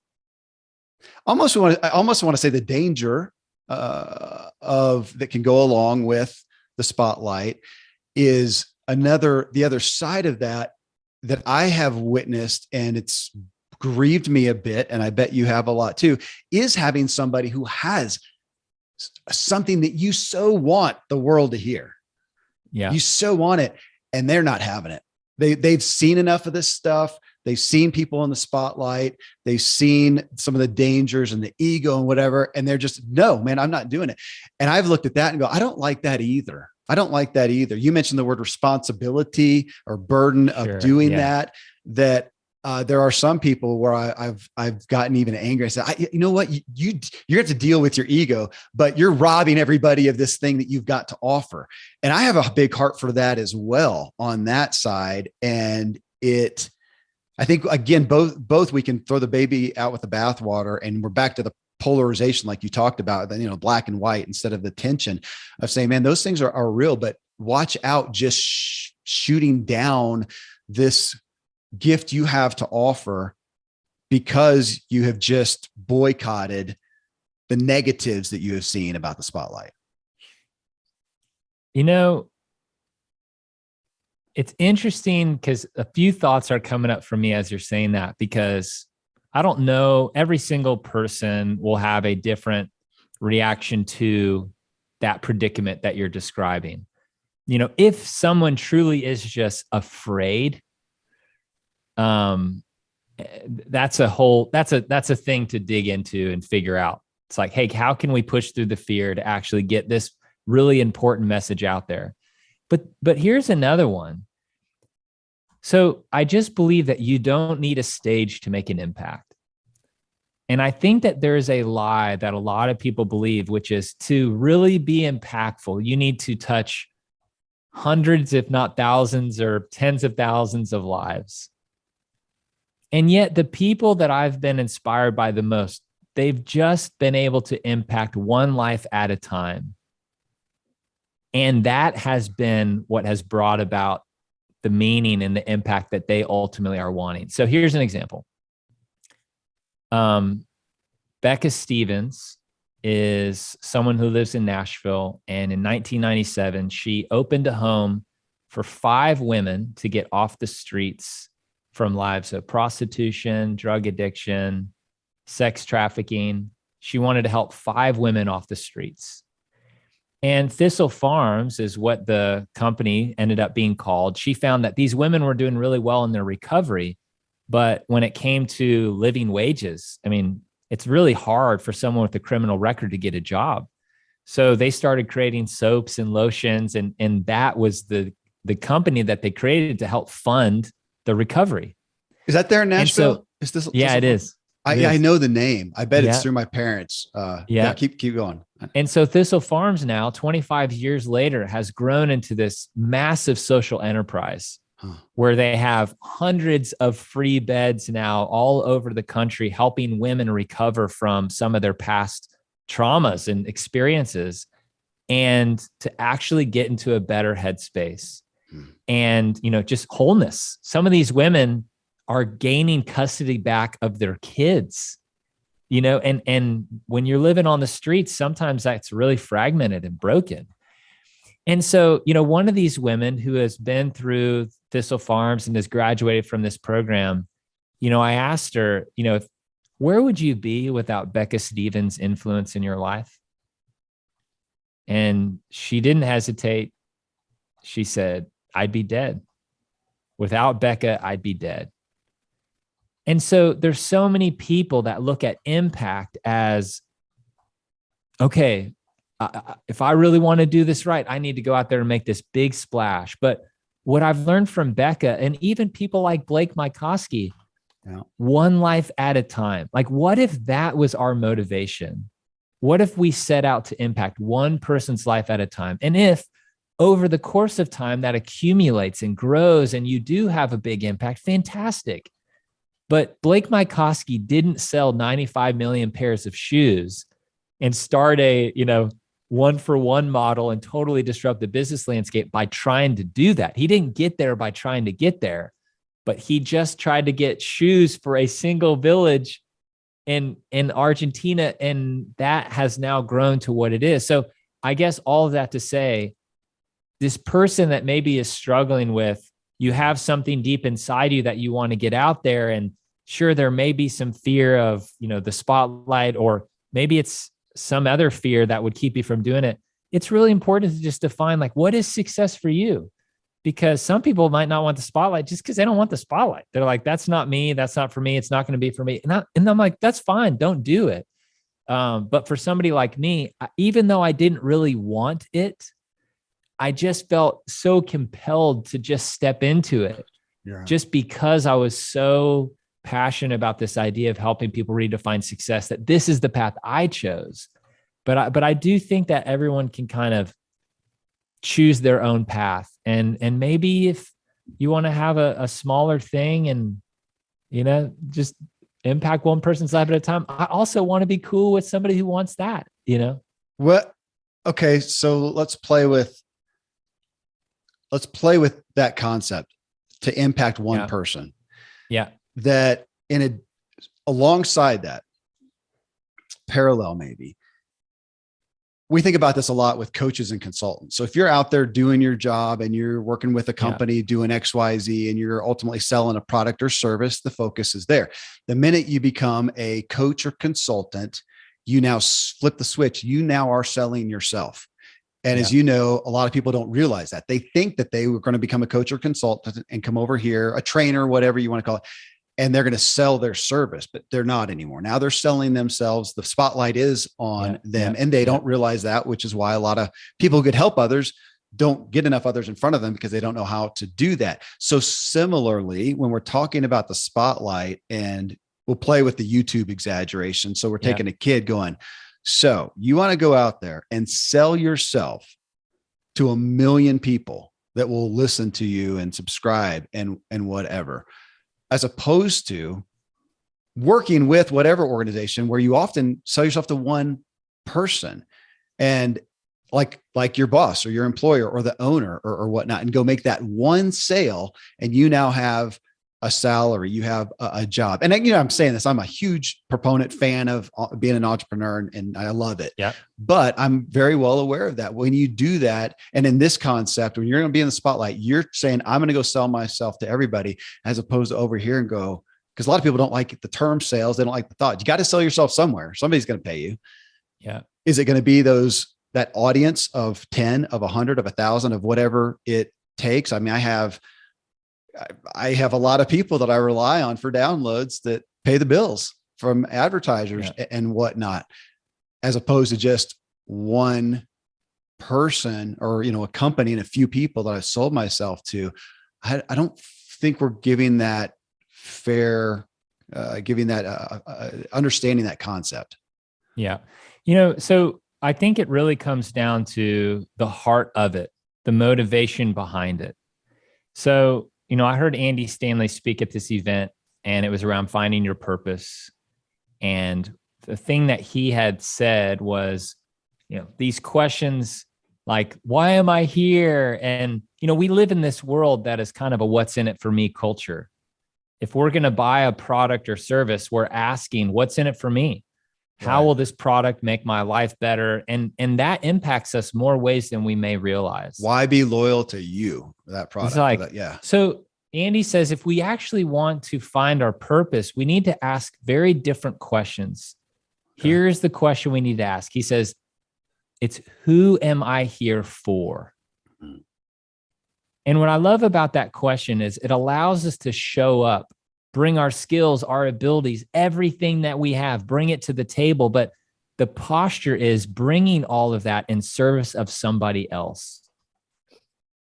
I almost want to say the danger of that can go along with the spotlight, is the other side of that I have witnessed, and it's grieved me a bit, and I bet you have a lot too, is having somebody who has something that you so want the world to hear. Yeah. You so want it, and they're not having it. They've seen enough of this stuff. They've seen people in the spotlight. They've seen some of the dangers and the ego and whatever. And they're just, no, man, I'm not doing it. And I've looked at that and go, I don't like that either. You mentioned the word responsibility or burden of doing that there are some people where I've gotten even angry. I said, you know what, you have to deal with your ego, but you're robbing everybody of this thing that you've got to offer. And I have a big heart for that as well on that side. And I think again, both we can throw the baby out with the bathwater, and we're back to the polarization, like you talked about, black and white instead of the tension of saying, man, those things are real, but watch out, just shooting down this gift you have to offer because you have just boycotted the negatives that you have seen about the spotlight. It's interesting because a few thoughts are coming up for me as you're saying that, because I don't know, every single person will have a different reaction to that predicament that you're describing. If someone truly is just afraid, that's a thing to dig into and figure out. It's like, hey, how can we push through the fear to actually get this really important message out there? But here's another one. So I just believe that you don't need a stage to make an impact. And I think that there's a lie that a lot of people believe, which is to really be impactful, you need to touch hundreds, if not thousands or tens of thousands of lives. And yet the people that I've been inspired by the most, they've just been able to impact one life at a time. And that has been what has brought about the meaning and the impact that they ultimately are wanting. So here's an example. Becca Stevens is someone who lives in Nashville. And in 1997, she opened a home for 5 women to get off the streets from lives of prostitution, drug addiction, sex trafficking. She wanted to help 5 women off the streets. And Thistle Farms is what the company ended up being called. She found that these women were doing really well in their recovery, but when it came to living wages, it's really hard for someone with a criminal record to get a job. So they started creating soaps and lotions, and that was the company that they created to help fund the recovery. Is that there in Nashville? So, it is. I know the name. I bet it's through my parents. Keep going. And so Thistle Farms now, 25 years later, has grown into this massive social enterprise where they have hundreds of free beds now all over the country, helping women recover from some of their past traumas and experiences, and to actually get into a better headspace and, just wholeness. Some of these women are gaining custody back of their kids, and when you're living on the streets, sometimes that's really fragmented and broken. And so, one of these women who has been through Thistle Farms and has graduated from this program, I asked her, where would you be without Becca Stevens' influence in your life? And she didn't hesitate. She said, I'd be dead. Without Becca, I'd be dead. And so there's so many people that look at impact as, okay, if I really want to do this right, I need to go out there and make this big splash. But what I've learned from Becca, and even people like Blake Mycoskie, one life at a time. Like, what if that was our motivation? What if we set out to impact one person's life at a time? And if over the course of time that accumulates and grows and you do have a big impact, fantastic. But Blake Mycoskie didn't sell 95 million pairs of shoes and start a, one for one model and totally disrupt the business landscape by trying to do that. He didn't get there by trying to get there, but he just tried to get shoes for a single village in Argentina. And that has now grown to what it is. So I guess all of that to say, this person that maybe is struggling with, you have something deep inside you that you want to get out there. And sure, there may be some fear of, the spotlight, or maybe it's some other fear that would keep you from doing it. It's really important to just define, like, what is success for you? Because some people might not want the spotlight just because they don't want the spotlight. They're like, that's not me. That's not for me. It's not going to be for me. And I'm like, that's fine. Don't do it. But for somebody like me, even though I didn't really want it, I just felt so compelled to just step into it, just because I was so passionate about this idea of helping people redefine success, that this is the path I chose. But I do think that everyone can kind of choose their own path. And maybe if you want to have a smaller thing and, just impact one person's life at a time, I also want to be cool with somebody who wants that, What? Okay. So let's play with that concept to impact one person. Yeah. That alongside that, parallel maybe, we think about this a lot with coaches and consultants. So if you're out there doing your job and you're working with a company doing XYZ and you're ultimately selling a product or service, the focus is there. The minute you become a coach or consultant, you now flip the switch. You now are selling yourself. And as you know, a lot of people don't realize that. They think that they were going to become a coach or consultant and come over here, a trainer, whatever you want to call it, and they're going to sell their service, but they're not anymore. Now they're selling themselves. The spotlight is on them, and they don't realize that, which is why a lot of people who could help others don't get enough others in front of them because they don't know how to do that. So similarly, when we're talking about the spotlight, and we'll play with the YouTube exaggeration. So we're taking a kid going, so you want to go out there and sell yourself to 1 million people that will listen to you and subscribe and whatever, as opposed to working with whatever organization where you often sell yourself to one person, and like your boss or your employer or the owner or whatnot, and go make that one sale. And you now have a salary, you have a job. And I'm saying this, I'm a huge proponent fan of being an entrepreneur, and I love it. Yeah. But I'm very well aware of that. When you do that, and in this concept, when you're going to be in the spotlight, you're saying, I'm going to go sell myself to everybody, as opposed to over here and go, because a lot of people don't like the term sales. They don't like the thought. You got to sell yourself somewhere. Somebody's going to pay you. Yeah. Is it going to be that audience of 10, of 100, of 1,000, of whatever it takes? I mean, I have a lot of people that I rely on for downloads that pay the bills from advertisers and whatnot, as opposed to just one person or, a company and a few people that I've sold myself to. I don't think we're giving that understanding that concept. Yeah. So I think it really comes down to the heart of it, the motivation behind it. So, I heard Andy Stanley speak at this event, and it was around finding your purpose. And the thing that he had said was, these questions like, why am I here? And, we live in this world that is kind of a what's in it for me culture. If we're going to buy a product or service, we're asking, what's in it for me? How will this product make my life better? And that impacts us more ways than we may realize. Why be loyal to you, that product? It's like, So Andy says, if we actually want to find our purpose, we need to ask very different questions. Okay. Here's the question we need to ask. He says, it's who am I here for? Mm-hmm. And what I love about that question is it allows us to show up, bring our skills, our abilities, everything that we have, bring it to the table. But the posture is bringing all of that in service of somebody else.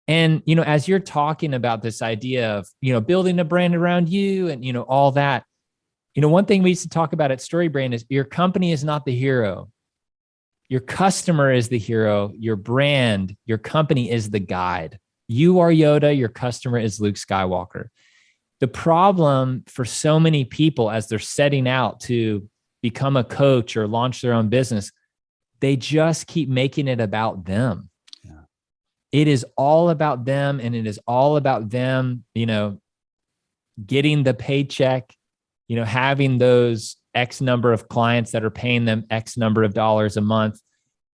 And, as you're talking about this idea of, building a brand around you and, all that, one thing we used to talk about at StoryBrand is your company is not the hero. Your customer is the hero. Your brand, your company is the guide. You are Yoda. Your customer is Luke Skywalker. the problem for so many people as they're setting out to become a coach or launch their own business, they just keep making it about them. Yeah. It is all about them, and it is all about them, getting the paycheck, having those X number of clients that are paying them X number of dollars a month.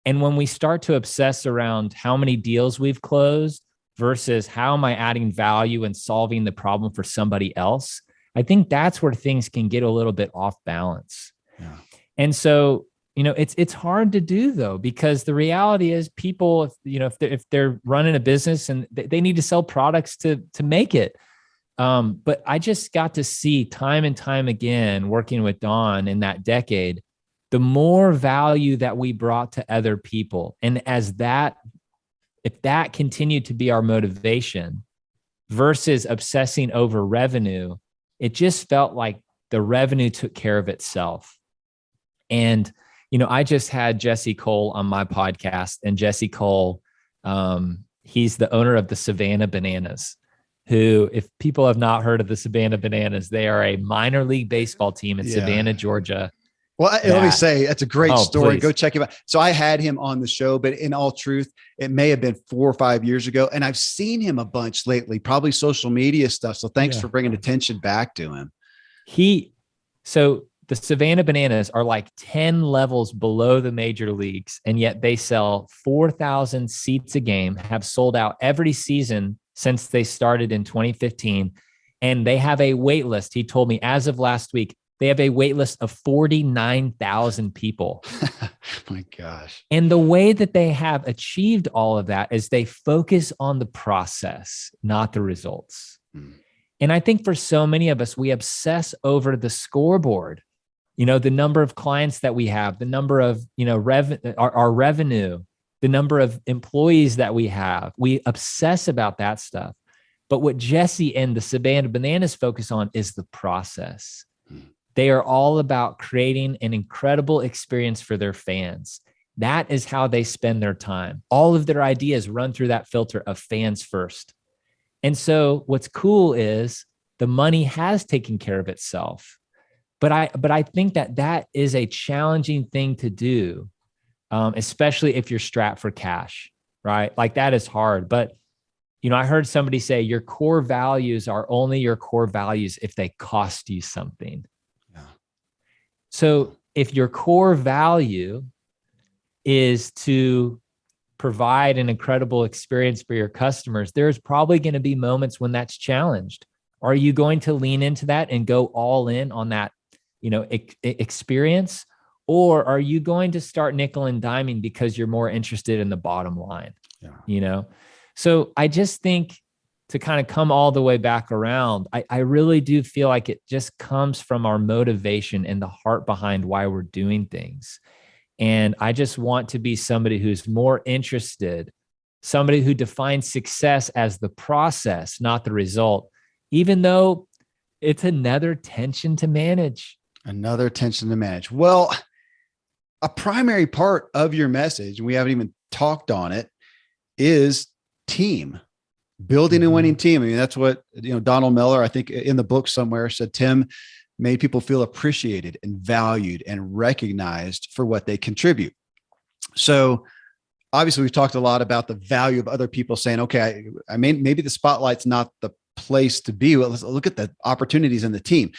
And when we start to obsess around how many deals we've closed versus how am I adding value and solving the problem for somebody else, I think that's where things can get a little bit off balance. Yeah. And so, it's hard to do though, because the reality is people, if they're running a business and they need to sell products to make it. But I just got to see time and time again, working with Don in that decade, the more value that we brought to other people. And if that continued to be our motivation versus obsessing over revenue, it just felt like the revenue took care of itself. And, I just had Jesse Cole on my podcast, and Jesse Cole, he's the owner of the Savannah Bananas, who, if people have not heard of the Savannah Bananas, they are a minor league baseball team in Savannah, Georgia. Well, let me say, that's a great story. Please. Go check him out. So I had him on the show, but in all truth, it may have been 4 or 5 years ago. And I've seen him a bunch lately, probably social media stuff. So thanks for bringing attention back to him. So the Savannah Bananas are like 10 levels below the major leagues, and yet they sell 4,000 seats a game, have sold out every season since they started in 2015. And they have a wait list. He told me as of last week, they have a wait list of 49,000 people. My gosh. And the way that they have achieved all of that is they focus on the process, not the results. And I think for so many of us, we obsess over the scoreboard, the number of clients that we have, the number of, our revenue, the number of employees that we have. We obsess about that stuff. But what Jesse and the Savannah Bananas focus on is the process. They are all about creating an incredible experience for their fans. That is how they spend their time. All of their ideas run through that filter of fans first. And so what's cool is the money has taken care of itself. But I think that is a challenging thing to do, especially if you're strapped for cash, right? Like that is hard. But, I heard somebody say your core values are only your core values if they cost you something. Yeah. So if your core value is to provide an incredible experience for your customers, there's probably going to be moments when that's challenged. Are you going to lean into that and go all in on that, experience? Or are you going to start nickel and diming because you're more interested in the bottom line? Yeah. So I just think, to kind of come all the way back around, I really do feel like it just comes from our motivation and the heart behind why we're doing things. And I just want to be somebody who's more interested, somebody who defines success as the process, not the result, even though it's another tension to manage. Another tension to manage. Well, a primary part of your message, and we haven't even talked on it, is team. Building a winning team. I mean, that's what, Donald Miller, I think in the book somewhere, said Tim made people feel appreciated and valued and recognized for what they contribute. So obviously we've talked a lot about the value of other people saying, okay, I mean, maybe the spotlight's not the place to be. Well, let's look at the opportunities in the team.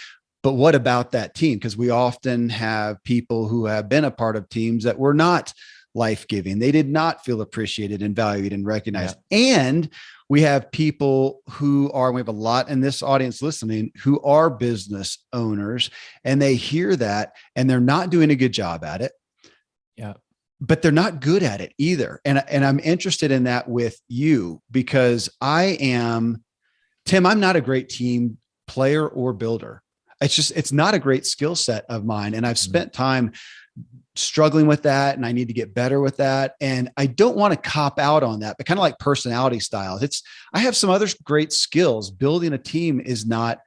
But what about that team? Because we often have people who have been a part of teams that were not life-giving. They did not feel appreciated and valued and recognized. Yeah. And we have people we have a lot in this audience listening who are business owners, and they hear that and they're not doing a good job at it. Yeah. But they're not good at it either. And I'm interested in that with you, because Tim, I'm not a great team player or builder. It's not a great skill set of mine. And I've spent time struggling with that, and I need to get better with that. And I don't want to cop out on that, but kind of like personality styles. I have some other great skills. Building a team is not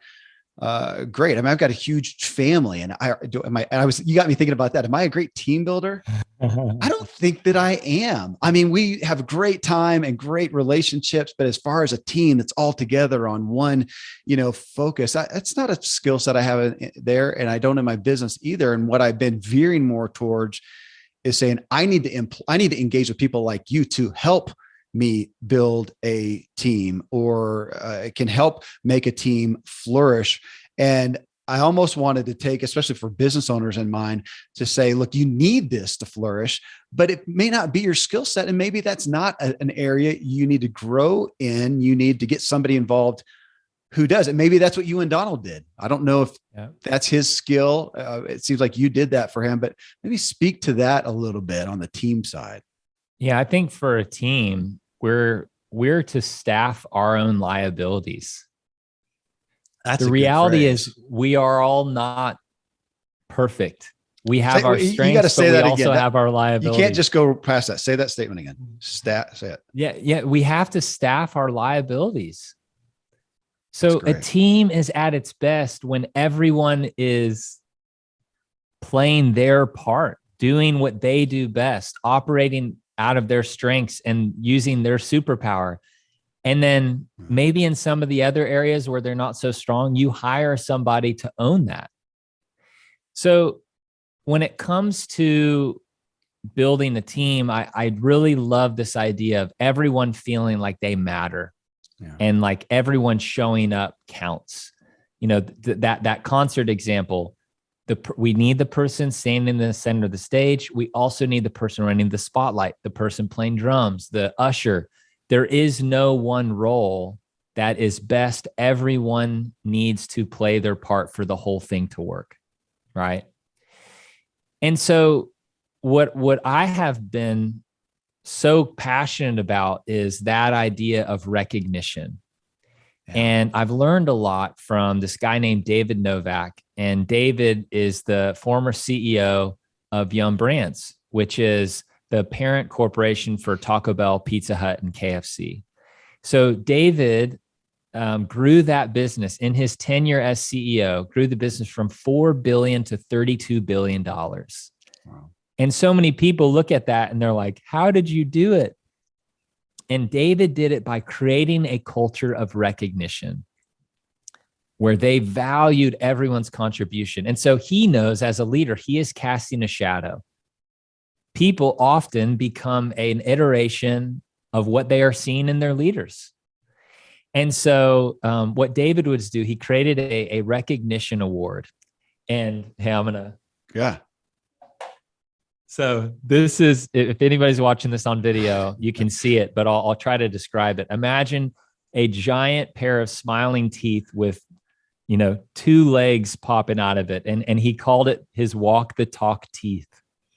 great. I mean, I've got a huge family, and you got me thinking about that. Am I a great team builder? I don't think that I am. I mean, we have a great time and great relationships, but as far as a team that's all together on one, focus, that's not a skill set I have there. And I don't in my business either. And what I've been veering more towards is saying, I need to engage with people like you to help me build a team, or can help make a team flourish. And I almost wanted to take, especially for business owners in mind, to say, look, you need this to flourish, but it may not be your skill set. And maybe that's not an area you need to grow in. You need to get somebody involved who does it. Maybe that's what you and Donald did. I don't know if that's his skill. It seems like you did that for him, but maybe speak to that a little bit on the team side. Yeah, I think for a team, we're to staff our own liabilities. That's the reality is we are all not perfect. We have our strengths, you gotta say but we also have our liabilities. You can't just go past that. Say that statement again. Say it. Yeah. We have to staff our liabilities. So a team is at its best when everyone is playing their part, doing what they do best, operating out of their strengths and using their superpower. And then maybe in some of the other areas where they're not so strong, you hire somebody to own that. So when it comes to building a team, I really love this idea of everyone feeling like they matter. Yeah. And like everyone showing up counts. That concert example, we need the person standing in the center of the stage. We also need the person running the spotlight, the person playing drums, the usher. There is no one role that is best. Everyone needs to play their part for the whole thing to work, right? And so what I have been so passionate about is that idea of recognition. Yeah. And I've learned a lot from this guy named David Novak. And David is the former CEO of Yum Brands, which is the parent corporation for Taco Bell, Pizza Hut, and KFC. So David grew that business in his tenure as CEO, grew the business from $4 billion to $32 billion. Wow. And so many people look at that and they're like, how did you do it? And David did it by creating a culture of recognition where they valued everyone's contribution. And so he knows as a leader, he is casting a shadow. People often become an iteration of what they are seeing in their leaders. And so what David would do, he created a recognition award. And hey, Yeah. So this is, if anybody's watching this on video, you can see it, but I'll try to describe it. Imagine a giant pair of smiling teeth with, 2 legs popping out of it. And he called it his walk the talk teeth.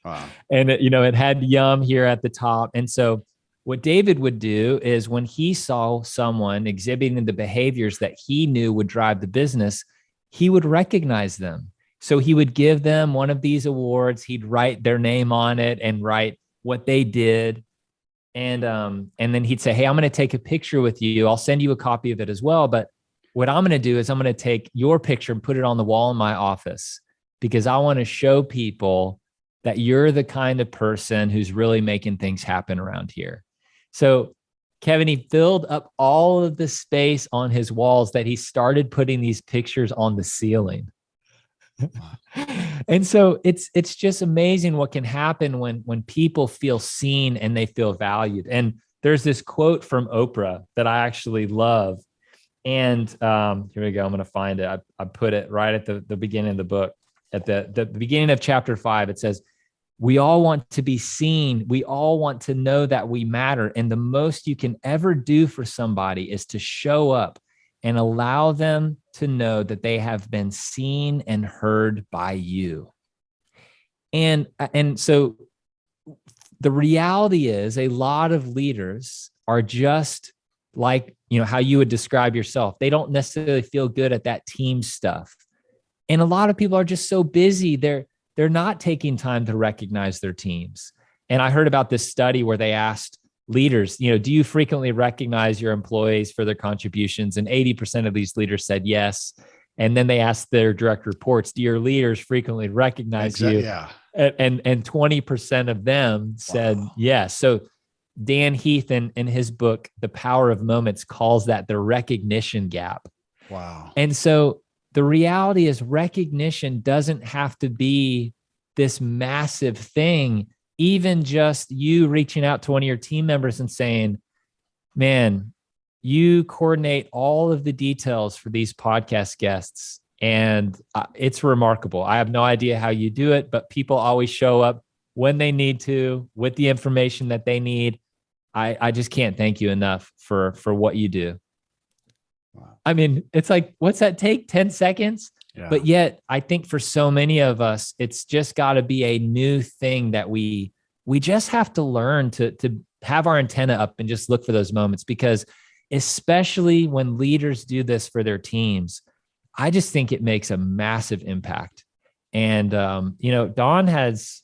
Wow. And it had Yum here at the top. And so what David would do is when he saw someone exhibiting the behaviors that he knew would drive the business, he would recognize them. So he would give them one of these awards. He'd write their name on it and write what they did. And then he'd say, hey, I'm going to take a picture with you. I'll send you a copy of it as well. But what I'm going to do is I'm going to take your picture and put it on the wall in my office because I want to show people that you're the kind of person who's really making things happen around here. So Kevin, he filled up all of the space on his walls that he started putting these pictures on the ceiling. And so it's just amazing what can happen when people feel seen and they feel valued. And there's this quote from Oprah that I actually love. And here we go. I'm going to find it. I put it right at the beginning of the book. At the beginning of chapter 5, it says, we all want to be seen. We all want to know that we matter. And the most you can ever do for somebody is to show up and allow them to know that they have been seen and heard by you. And so the reality is a lot of leaders are just like, how you would describe yourself. They don't necessarily feel good at that team stuff. And a lot of people are just so busy. They're not taking time to recognize their teams. And I heard about this study where they asked leaders, do you frequently recognize your employees for their contributions? And 80% of these leaders said yes. And then they asked their direct reports, do your leaders frequently recognize you? Yeah. and 20% of them said yes. So Dan Heath in his book, The Power of Moments, calls that the recognition gap. Wow. And so the reality is recognition doesn't have to be this massive thing. Even just you reaching out to one of your team members and saying, man, you coordinate all of the details for these podcast guests. And it's remarkable. I have no idea how you do it, but people always show up when they need to with the information that they need. I just can't thank you enough for what you do. Wow. I mean, it's like, what's that take? 10 seconds? Yeah. But yet I think for so many of us, it's just got to be a new thing that we just have to learn to have our antenna up and just look for those moments, because especially when leaders do this for their teams, I just think it makes a massive impact. And, Don has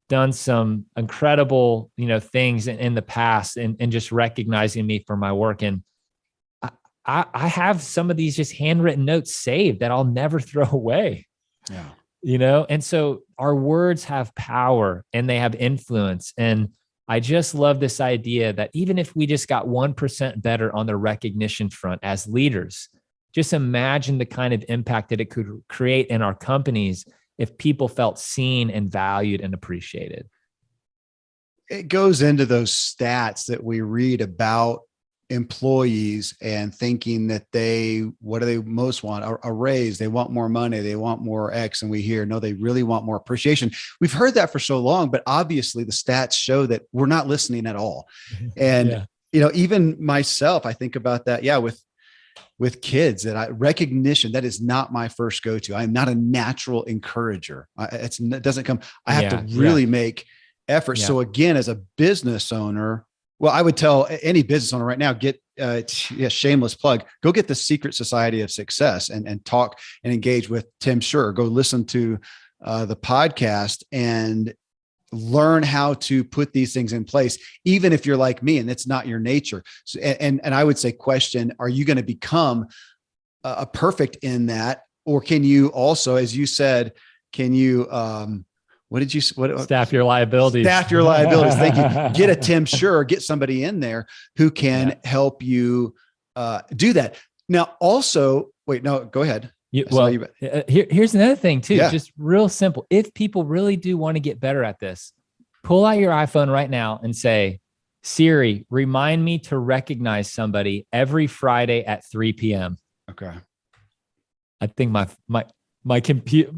done some incredible, things in the past and just recognizing me for my work. And I have some of these just handwritten notes saved that I'll never throw away. Yeah. And so our words have power and they have influence. And I just love this idea that even if we just got 1% better on the recognition front as leaders, just imagine the kind of impact that it could create in our companies if people felt seen and valued and appreciated. It goes into those stats that we read about employees and thinking that what do they most want? A raise. They want more money. They want more X. And we hear, no, they really want more appreciation. We've heard that for so long, but obviously the stats show that we're not listening at all. And, even myself, I think about that. Yeah. With kids, that recognition, that is not my first go-to. I'm not a natural encourager. It doesn't come. I have to really make effort. Yeah. So again, as a business owner, well, I would tell any business owner right now, get shameless plug, go get the Secret Society of Success and talk and engage with Tim Schurrer. Go listen to the podcast and learn how to put these things in place, even if you're like me and it's not your nature. So, and I would say, question, are you going to become a perfect in that? Or can you also, as you said, can you, staff your liabilities? Staff your liabilities. Thank you. Get a Tim Schurrer, get somebody in there who can help you do that. Now, also, wait, no, go ahead. Here's another thing too, just real simple. If people really do want to get better at this, pull out your iPhone right now and say, Siri, remind me to recognize somebody every Friday at 3 p.m. Okay. I think my computer,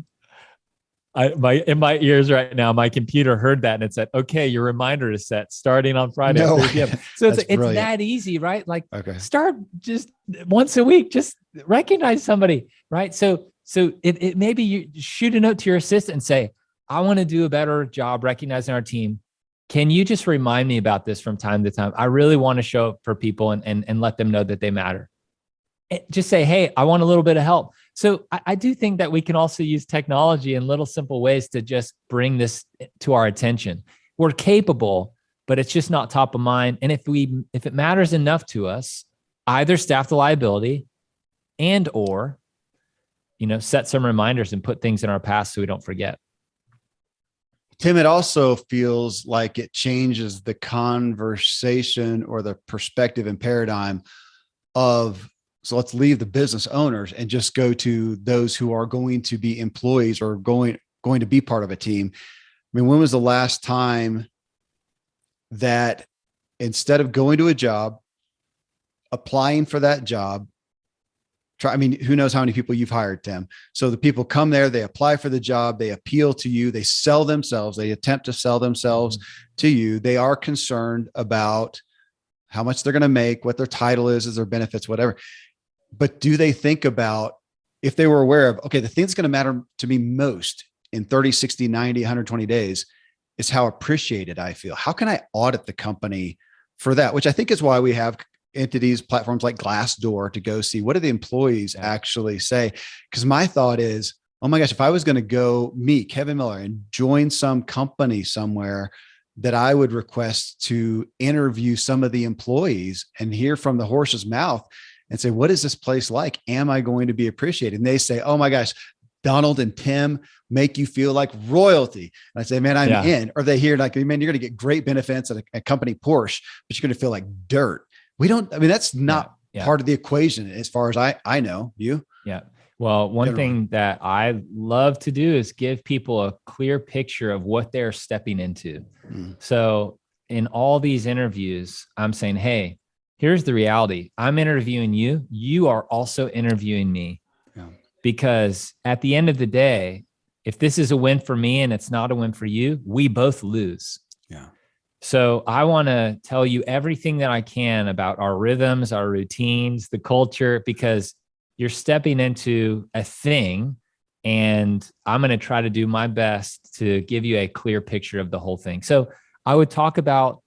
in my ears right now, my computer heard that and it said, okay, your reminder is set starting on Friday at 3 p.m. So it's that easy, right? Like start just once a week, just recognize somebody, right? So it maybe you shoot a note to your assistant and say, I want to do a better job recognizing our team. Can you just remind me about this from time to time? I really want to show up for people and let them know that they matter. Just say, hey, I want a little bit of help. So I do think that we can also use technology in little simple ways to just bring this to our attention. We're capable, but it's just not top of mind. And if it matters enough to us, either staff the liability or, set some reminders and put things in our past so we don't forget. Tim, it also feels like it changes the conversation or the perspective and paradigm of, so let's leave the business owners and just go to those who are going to be employees or going to be part of a team. I mean, when was the last time that instead of going to a job, applying for that job, who knows how many people you've hired, Tim? So the people come there, they apply for the job, they appeal to you, they sell themselves, they attempt to sell themselves to you. They are concerned about how much they're going to make, what their title is their benefits, whatever. But do they think about, if they were aware of, okay, the thing that's going to matter to me most in 30, 60, 90, 120 days is how appreciated I feel. How can I audit the company for that? Which I think is why we have entities, platforms like Glassdoor to go see what do the employees actually say. Because my thought is, oh my gosh, if I was going to go meet Kevin Miller and join some company somewhere, that I would request to interview some of the employees and hear from the horse's mouth and say, what is this place like? Am I going to be appreciated? And they say, oh my gosh, Donald and Tim make you feel like royalty. And I say, man, I'm in. Or they hear like, man, you're going to get great benefits at a company Porsche, but you're going to feel like dirt. That's not part of the equation as far as I know. You? Yeah. Well, one thing that I love to do is give people a clear picture of what they're stepping into. So in all these interviews, I'm saying, hey, here's the reality. I'm interviewing you. You are also interviewing me. Yeah. Because at the end of the day, if this is a win for me and it's not a win for you, we both lose. Yeah. So I want to tell you everything that I can about our rhythms, our routines, the culture, because you're stepping into a thing, and I'm going to try to do my best to give you a clear picture of the whole thing. So I would talk about,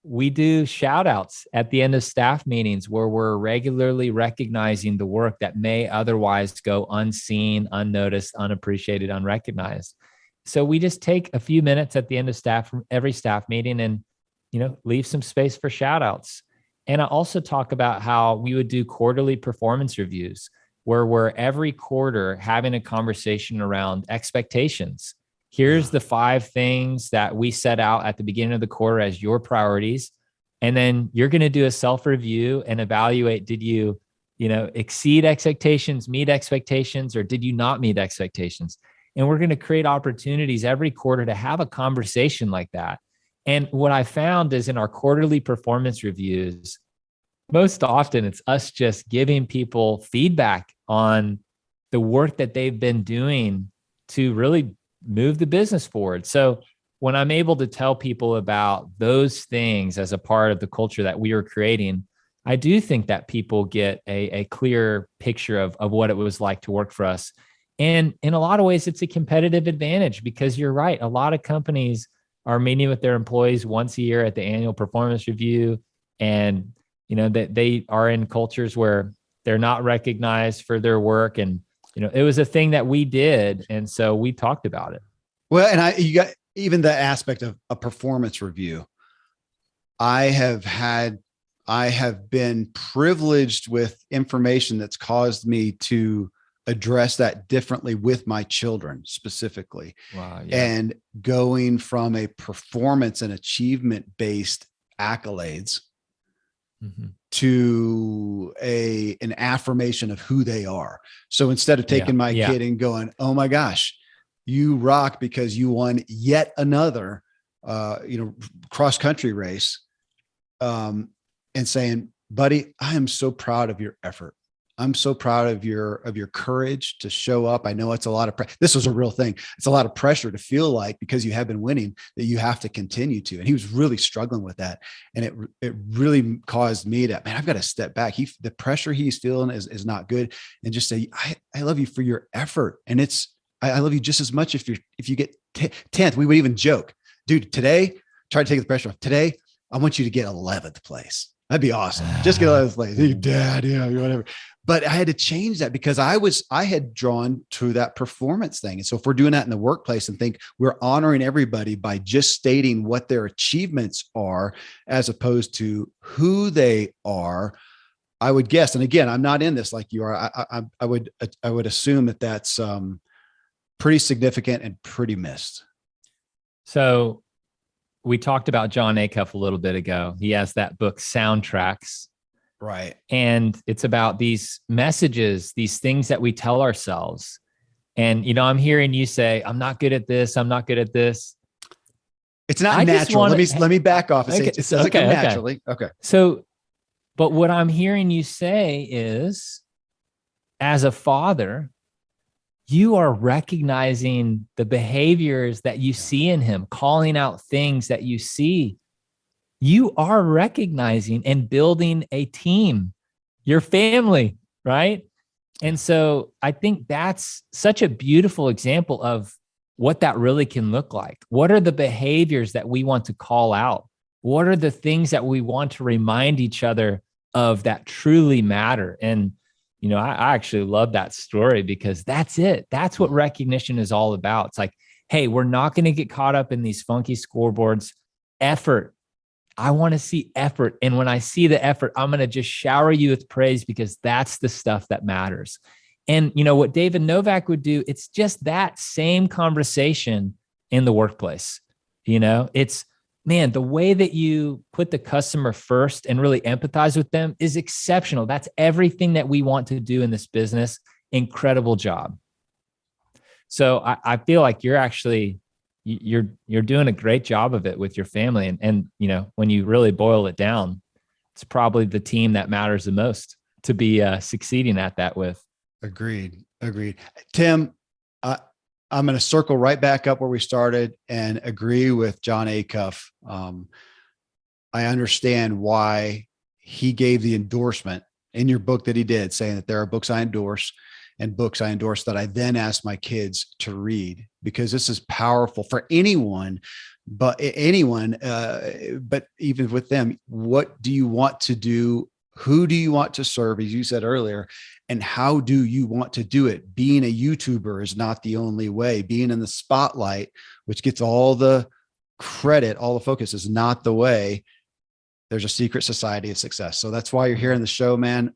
we do shout outs at the end of staff meetings where we're regularly recognizing the work that may otherwise go unseen, unnoticed, unappreciated, unrecognized. So we just take a few minutes at the end of every staff meeting and, leave some space for shout outs. And I also talk about how we would do quarterly performance reviews where we're every quarter having a conversation around expectations. Here's the 5 things that we set out at the beginning of the quarter as your priorities. And then you're going to do a self-review and evaluate, did you, exceed expectations, meet expectations, or did you not meet expectations? And we're going to create opportunities every quarter to have a conversation like that. And what I found is in our quarterly performance reviews, most often it's us just giving people feedback on the work that they've been doing to really move the business forward. So when I'm able to tell people about those things as a part of the culture that we are creating, I do think that people get a clear picture of what it was like to work for us. And in a lot of ways, it's a competitive advantage because you're right. A lot of companies are meeting with their employees once a year at the annual performance review. And, that they are in cultures where they're not recognized for their work. And, it was a thing that we did. And so we talked about it. Well, and you got even the aspect of a performance review. I have been privileged with information that's caused me to address that differently with my children specifically. Wow, yeah. And going from a performance and achievement based accolades to an affirmation of who they are. So instead of taking my kid and going, oh my gosh, you rock because you won yet another, cross country race, and saying, buddy, I am so proud of your effort. I'm so proud of your courage to show up. I know it's a lot of this was a real thing. It's a lot of pressure to feel like, because you have been winning, that you have to continue to. And he was really struggling with that. And it really caused me to, man, I've got to step back. The pressure he's feeling is not good. And just say, I love you for your effort. And I love you just as much if you get 10th. We would even joke, dude, today, try to take the pressure off. Today, I want you to get 11th place. That'd be awesome. Just get 11th place. Hey, Dad, whatever. But I had to change that because I had drawn to that performance thing. And so if we're doing that in the workplace and think we're honoring everybody by just stating what their achievements are, as opposed to who they are, I would guess, and again, I'm not in this like you are. I would assume that that's pretty significant and pretty missed. So we talked about John Acuff a little bit ago. He has that book, Soundtracks. Right. And it's about these messages, these things that we tell ourselves. And, I'm hearing you say, I'm not good at this. I'm not good at this. It's not natural. Let me back off and say it doesn't come naturally. Okay. So, but what I'm hearing you say is, as a father, you are recognizing the behaviors that you see in him, calling out things that you see. You are recognizing and building a team, your family, right? And so I think that's such a beautiful example of what that really can look like. What are the behaviors that we want to call out? What are the things that we want to remind each other of that truly matter? And, I actually love that story because that's it. That's what recognition is all about. It's like, hey, we're not going to get caught up in these funky scoreboards. Effort. I want to see effort. And when I see the effort, I'm going to just shower you with praise because that's the stuff that matters. And, you know, what David Novak would do, it's just that same conversation in the workplace. You know, it's, man, the way that you put the customer first and really empathize with them is exceptional. That's everything that we want to do in this business. Incredible job. So I feel like you're actually, you're doing a great job of it with your family. And, you know, when you really boil it down, it's probably the team that matters the most to be succeeding at that with. Agreed. Tim, I'm going to circle right back up where we started and agree with John Acuff. I understand why he gave the endorsement in your book that he did, saying that there are books I endorse and books I endorse that I then ask my kids to read, because this is powerful for anyone, but even with them. What do you want to do? Who do you want to serve, as you said earlier, and how do you want to do it? Being a YouTuber is not the only way. Being in the spotlight, which gets all the credit, all the focus, is not the way. There's a secret society of success. So that's why you're here on the show, man.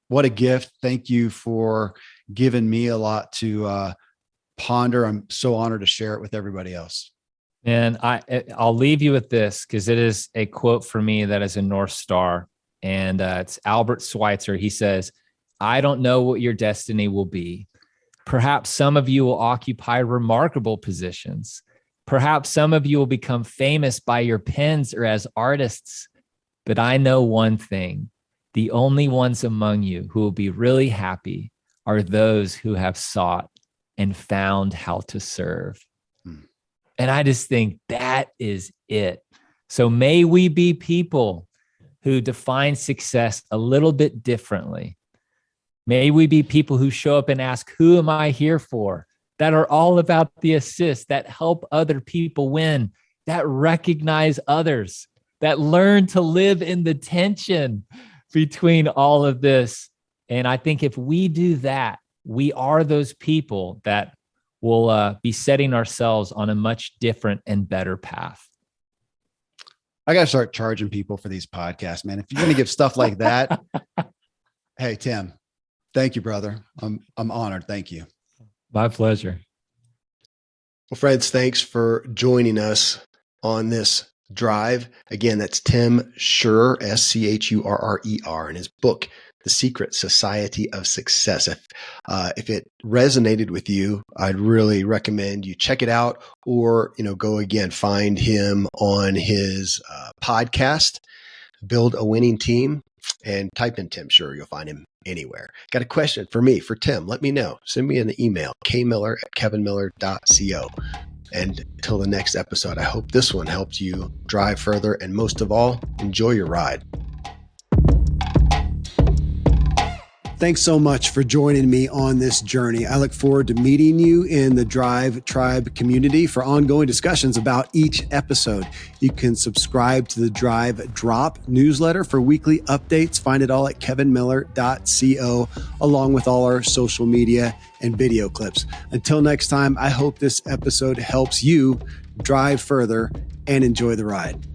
What a gift. Thank you for giving me a lot to ponder. I'm so honored to share it with everybody else. And I'll leave you with this, because it is a quote for me that is a North Star. And it's Albert Schweitzer. He says, "I don't know what your destiny will be. Perhaps some of you will occupy remarkable positions. Perhaps some of you will become famous by your pens or as artists. But I know one thing: the only ones among you who will be really happy are those who have sought and found how to serve." And I just think that is it. So may we be people who define success a little bit differently. May we be people who show up and ask, who am I here for? That are all about the assist, that help other people win, that recognize others, that learn to live in the tension between all of this. And I think if we do that, we are those people that will be setting ourselves on a much different and better path. I got to start charging people for these podcasts, man. If you're going to give stuff like that, hey, Tim, thank you, brother. I'm honored. Thank you. My pleasure. Well, friends, thanks for joining us on this drive. Again, that's Tim Schurrer, Schurrer, in his book, The Secret Society of Success. If it resonated with you, I'd really recommend you check it out, or, go again, find him on his podcast, Build a Winning Team, and type in Tim Schurrer. You'll find him anywhere. Got a question for Tim? Let me know. Send me an email, kmiller@kevinmiller.co. And until the next episode, I hope this one helped you drive further, and most of all, enjoy your ride. Thanks so much for joining me on this journey. I look forward to meeting you in the Drive Tribe community for ongoing discussions about each episode. You can subscribe to the Drive Drop newsletter for weekly updates. Find it all at kevinmiller.co, along with all our social media and video clips. Until next time, I hope this episode helps you drive further and enjoy the ride.